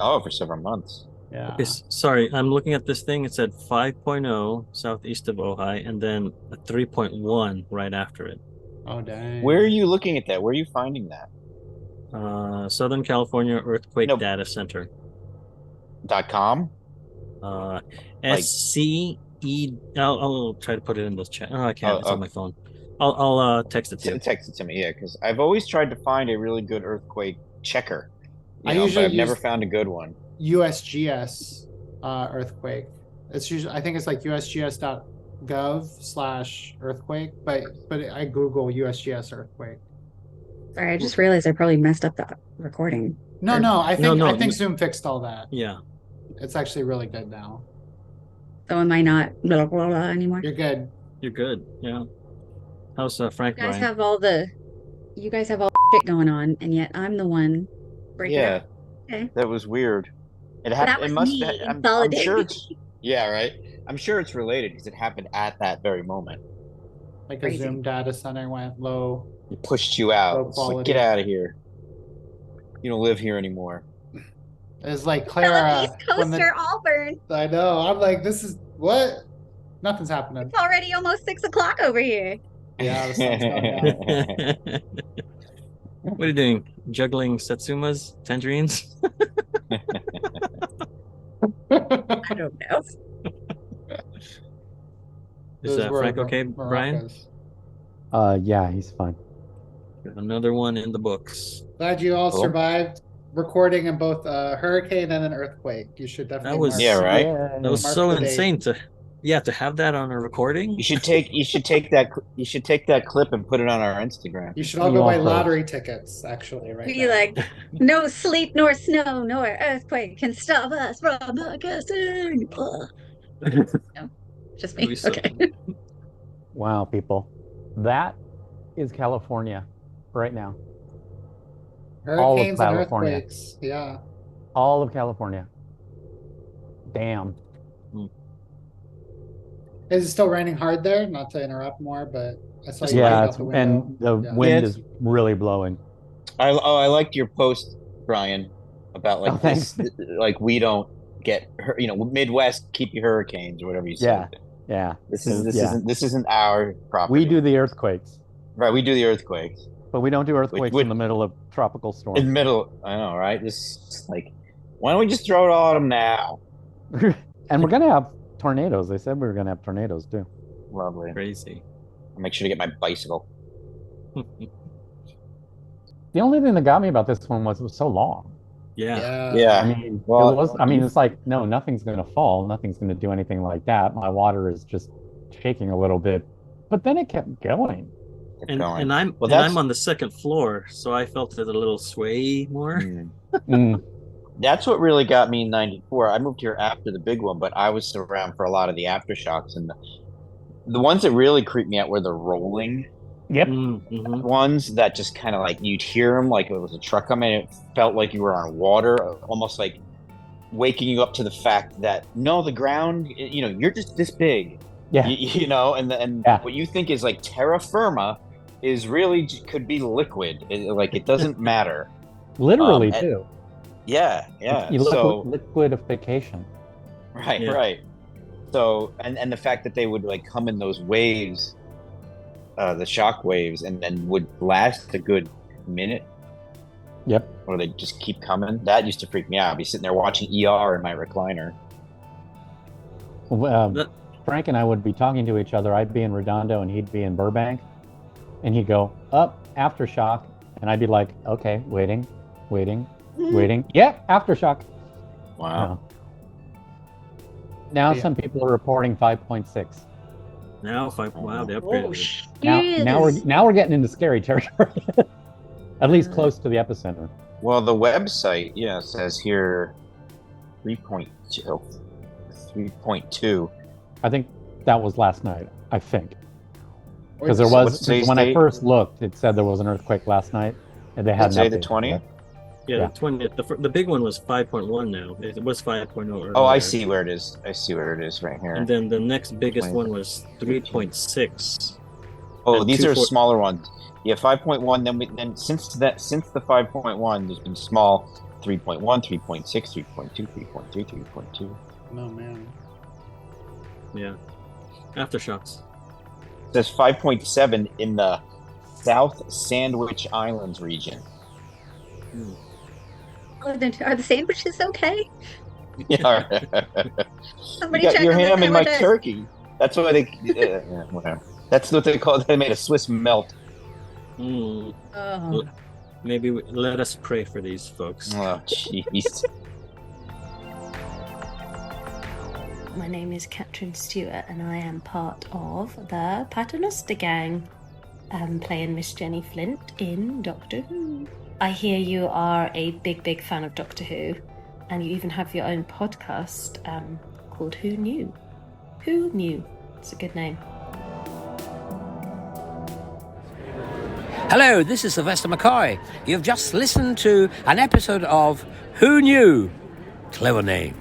Speaker 6: Oh, for several months.
Speaker 5: Yeah.
Speaker 1: Okay, sorry, I'm looking at this thing. It said 5.0 southeast of Ojai, and then a 3.1 right after it.
Speaker 5: Oh, dang.
Speaker 6: Where are you looking at that? Where are you finding that?
Speaker 1: Southern California Earthquake Data Center.
Speaker 6: .com?
Speaker 1: SCE. I'll try to put it in this chat. Oh, I can't. It's on my phone. I'll text it to you.
Speaker 6: Text it to me, yeah, because I've always tried to find a really good earthquake checker.
Speaker 5: I usually
Speaker 6: but I've never
Speaker 5: use-
Speaker 6: found a good one.
Speaker 5: USGS earthquake. It's usually, I think it's like usgs.gov/earthquake, but I Google USGS earthquake.
Speaker 3: Sorry, I just realized I probably messed up the recording.
Speaker 5: No, I think Zoom fixed all that.
Speaker 1: Yeah.
Speaker 5: It's actually really good now.
Speaker 3: So am I not blah, blah, blah anymore?
Speaker 5: You're good.
Speaker 1: You're good. Yeah. How's Frank
Speaker 3: You guys
Speaker 1: Ryan?
Speaker 3: have all the shit going on, and yet I'm the one breaking
Speaker 6: Yeah,
Speaker 3: up. Okay.
Speaker 6: that was weird. It
Speaker 3: That
Speaker 6: happened.
Speaker 3: was
Speaker 6: It must.
Speaker 3: me in
Speaker 6: I'm
Speaker 3: solidarity.
Speaker 6: sure it's. Yeah, right. I'm sure it's related because it happened at that very moment.
Speaker 5: Like
Speaker 3: Crazy.
Speaker 5: a Zoom data center went low.
Speaker 6: It pushed you out.
Speaker 5: Low
Speaker 6: It's like,
Speaker 5: quality.
Speaker 6: get out of here. You don't live here anymore.
Speaker 5: It's like Clara.
Speaker 3: East
Speaker 5: when the-
Speaker 3: Coaster, Auburn.
Speaker 5: I know. I'm like, this is what? Nothing's happening.
Speaker 3: It's already almost 6 o'clock over here.
Speaker 5: Yeah, the sun's going down.
Speaker 1: What are you doing? Juggling satsumas, tangerines?
Speaker 3: I don't know.
Speaker 1: Is
Speaker 5: Those were
Speaker 1: Frank okay, Brian?
Speaker 5: maracas.
Speaker 4: Yeah, he's fine.
Speaker 1: Got another one in the books.
Speaker 5: Glad you all
Speaker 6: Cool.
Speaker 5: survived recording in both a hurricane and an earthquake. You should definitely.
Speaker 1: That was
Speaker 5: mark-
Speaker 6: Yeah, right.
Speaker 1: That was
Speaker 5: Mark
Speaker 1: so
Speaker 5: the date.
Speaker 1: insane to have that on a recording.
Speaker 6: You should take that clip and put it on our Instagram.
Speaker 5: You should all
Speaker 4: We
Speaker 5: go buy
Speaker 4: all
Speaker 5: lottery tickets. Actually, right
Speaker 3: Be
Speaker 5: now.
Speaker 3: like, no sleep nor snow nor earthquake can stop us from podcasting. Ugh. No, just me.
Speaker 1: We saw-
Speaker 3: Okay.
Speaker 4: Wow, people. That is California right now. All of
Speaker 5: Hurricanes and
Speaker 4: California.
Speaker 5: earthquakes. Yeah.
Speaker 4: All of California. Damn.
Speaker 5: Is it still raining hard there? Not to interrupt more, but I saw you
Speaker 4: Yeah,
Speaker 5: look
Speaker 4: it's,
Speaker 5: out the window.
Speaker 4: and the
Speaker 5: Yeah.
Speaker 4: wind
Speaker 6: Yeah,
Speaker 4: is really blowing.
Speaker 6: I liked your post, Brian, about like
Speaker 4: Oh, thanks.
Speaker 6: this, like we don't get Midwest keep your hurricanes or whatever you
Speaker 4: Yeah,
Speaker 6: said.
Speaker 4: yeah.
Speaker 6: This
Speaker 4: yeah.
Speaker 6: isn't our property.
Speaker 4: We do the earthquakes,
Speaker 6: right. We do the earthquakes
Speaker 4: but we don't do earthquakes in the middle of tropical
Speaker 6: in the
Speaker 4: storms.
Speaker 6: middle. I know, right? This like, why don't we just throw it all at them now?
Speaker 4: And we're gonna have tornadoes. They said we were gonna have tornadoes too.
Speaker 6: Lovely.
Speaker 1: Crazy.
Speaker 6: I'll make sure to get my bicycle.
Speaker 4: The only thing that got me about this one was it was so long.
Speaker 1: Yeah.
Speaker 6: Yeah.
Speaker 4: I mean,
Speaker 6: Well,
Speaker 4: it was. I mean, it's like no, nothing's gonna fall. Nothing's gonna do anything like that. My water is just shaking a little bit, but then it kept going.
Speaker 1: And
Speaker 6: going.
Speaker 1: I'm
Speaker 6: Well,
Speaker 1: and
Speaker 6: that's
Speaker 1: I'm on the second floor, so I felt it a little sway more.
Speaker 4: Mm.
Speaker 6: That's what really got me in '94. I moved here after the big one, but I was around for a lot of the aftershocks, and the ones that really creeped me out were the rolling
Speaker 4: Yep.
Speaker 1: Mm-hmm.
Speaker 6: ones that just kind of like you'd hear them like it was a truck coming. It felt like you were on water, almost like waking you up to the fact that no, the ground, you're just this big.
Speaker 4: Yeah.
Speaker 6: And
Speaker 4: Yeah.
Speaker 6: what you think is like terra firma is really could be liquid. It doesn't matter.
Speaker 4: Literally
Speaker 6: and-
Speaker 4: too.
Speaker 6: Yeah, yeah.
Speaker 4: Liquidification.
Speaker 6: Right,
Speaker 1: Yeah.
Speaker 6: right. So, and the fact that they would like come in those waves, the shock waves, and then would last a good minute,
Speaker 4: Yep.
Speaker 6: or they just keep coming. That used to freak me out. I'd be sitting there watching ER in my recliner.
Speaker 4: Frank and I would be talking to each other. I'd be in Redondo and he'd be in Burbank, and he'd go up aftershock, and I'd be like, okay, waiting. Yep, aftershock.
Speaker 6: Wow.
Speaker 4: Now
Speaker 5: Yeah.
Speaker 4: some people are reporting 5.6.
Speaker 1: Now, wow, they upgraded.
Speaker 3: Oh,
Speaker 4: Now we're getting into scary territory. At least close to the epicenter.
Speaker 6: Well, the website, says here 3.2. 3.2.
Speaker 4: I think that was last night. I think because there
Speaker 6: So
Speaker 4: was
Speaker 6: what's today's
Speaker 4: when I
Speaker 6: date?
Speaker 4: first looked, it said there was an earthquake last night, and they had
Speaker 6: Today the
Speaker 4: nothing.
Speaker 6: 20th?
Speaker 1: Yeah,
Speaker 4: Yeah.
Speaker 1: the 20th. The big one was 5.1 now. It was 5.0 earlier.
Speaker 6: Oh, I see where it is. I see where it is right here.
Speaker 1: And then the next biggest
Speaker 6: 20.
Speaker 1: one was 3.6.
Speaker 6: Oh,
Speaker 1: and
Speaker 6: these are
Speaker 1: 2.4.
Speaker 6: smaller ones. Yeah, 5.1. Then since the 5.1, there's been small 3.1, 3.6, 3.2, 3.3, 3.2.
Speaker 5: Oh man.
Speaker 1: Yeah. Aftershocks.
Speaker 6: It says 5.7 in the South Sandwich Islands region.
Speaker 3: Are the sandwiches okay?
Speaker 6: Yeah,
Speaker 3: Somebody
Speaker 6: you got
Speaker 3: check
Speaker 6: your
Speaker 3: on the
Speaker 6: ham and my
Speaker 3: sandwiches.
Speaker 6: turkey. That's what they. Whatever. That's what they call. They made a Swiss melt.
Speaker 1: Mm.
Speaker 3: Oh.
Speaker 1: Maybe let us pray for these folks.
Speaker 6: Oh, jeez.
Speaker 14: My name is Catherine Stewart, and I am part of the Paternoster Gang, playing Miss Jenny Flint in Doctor Who. I hear you are a big fan of Doctor Who, and you even have your own podcast called Who Knew? Who Knew? It's a good name.
Speaker 15: Hello, this is Sylvester McCoy. You've just listened to an episode of Who Knew? Clever name.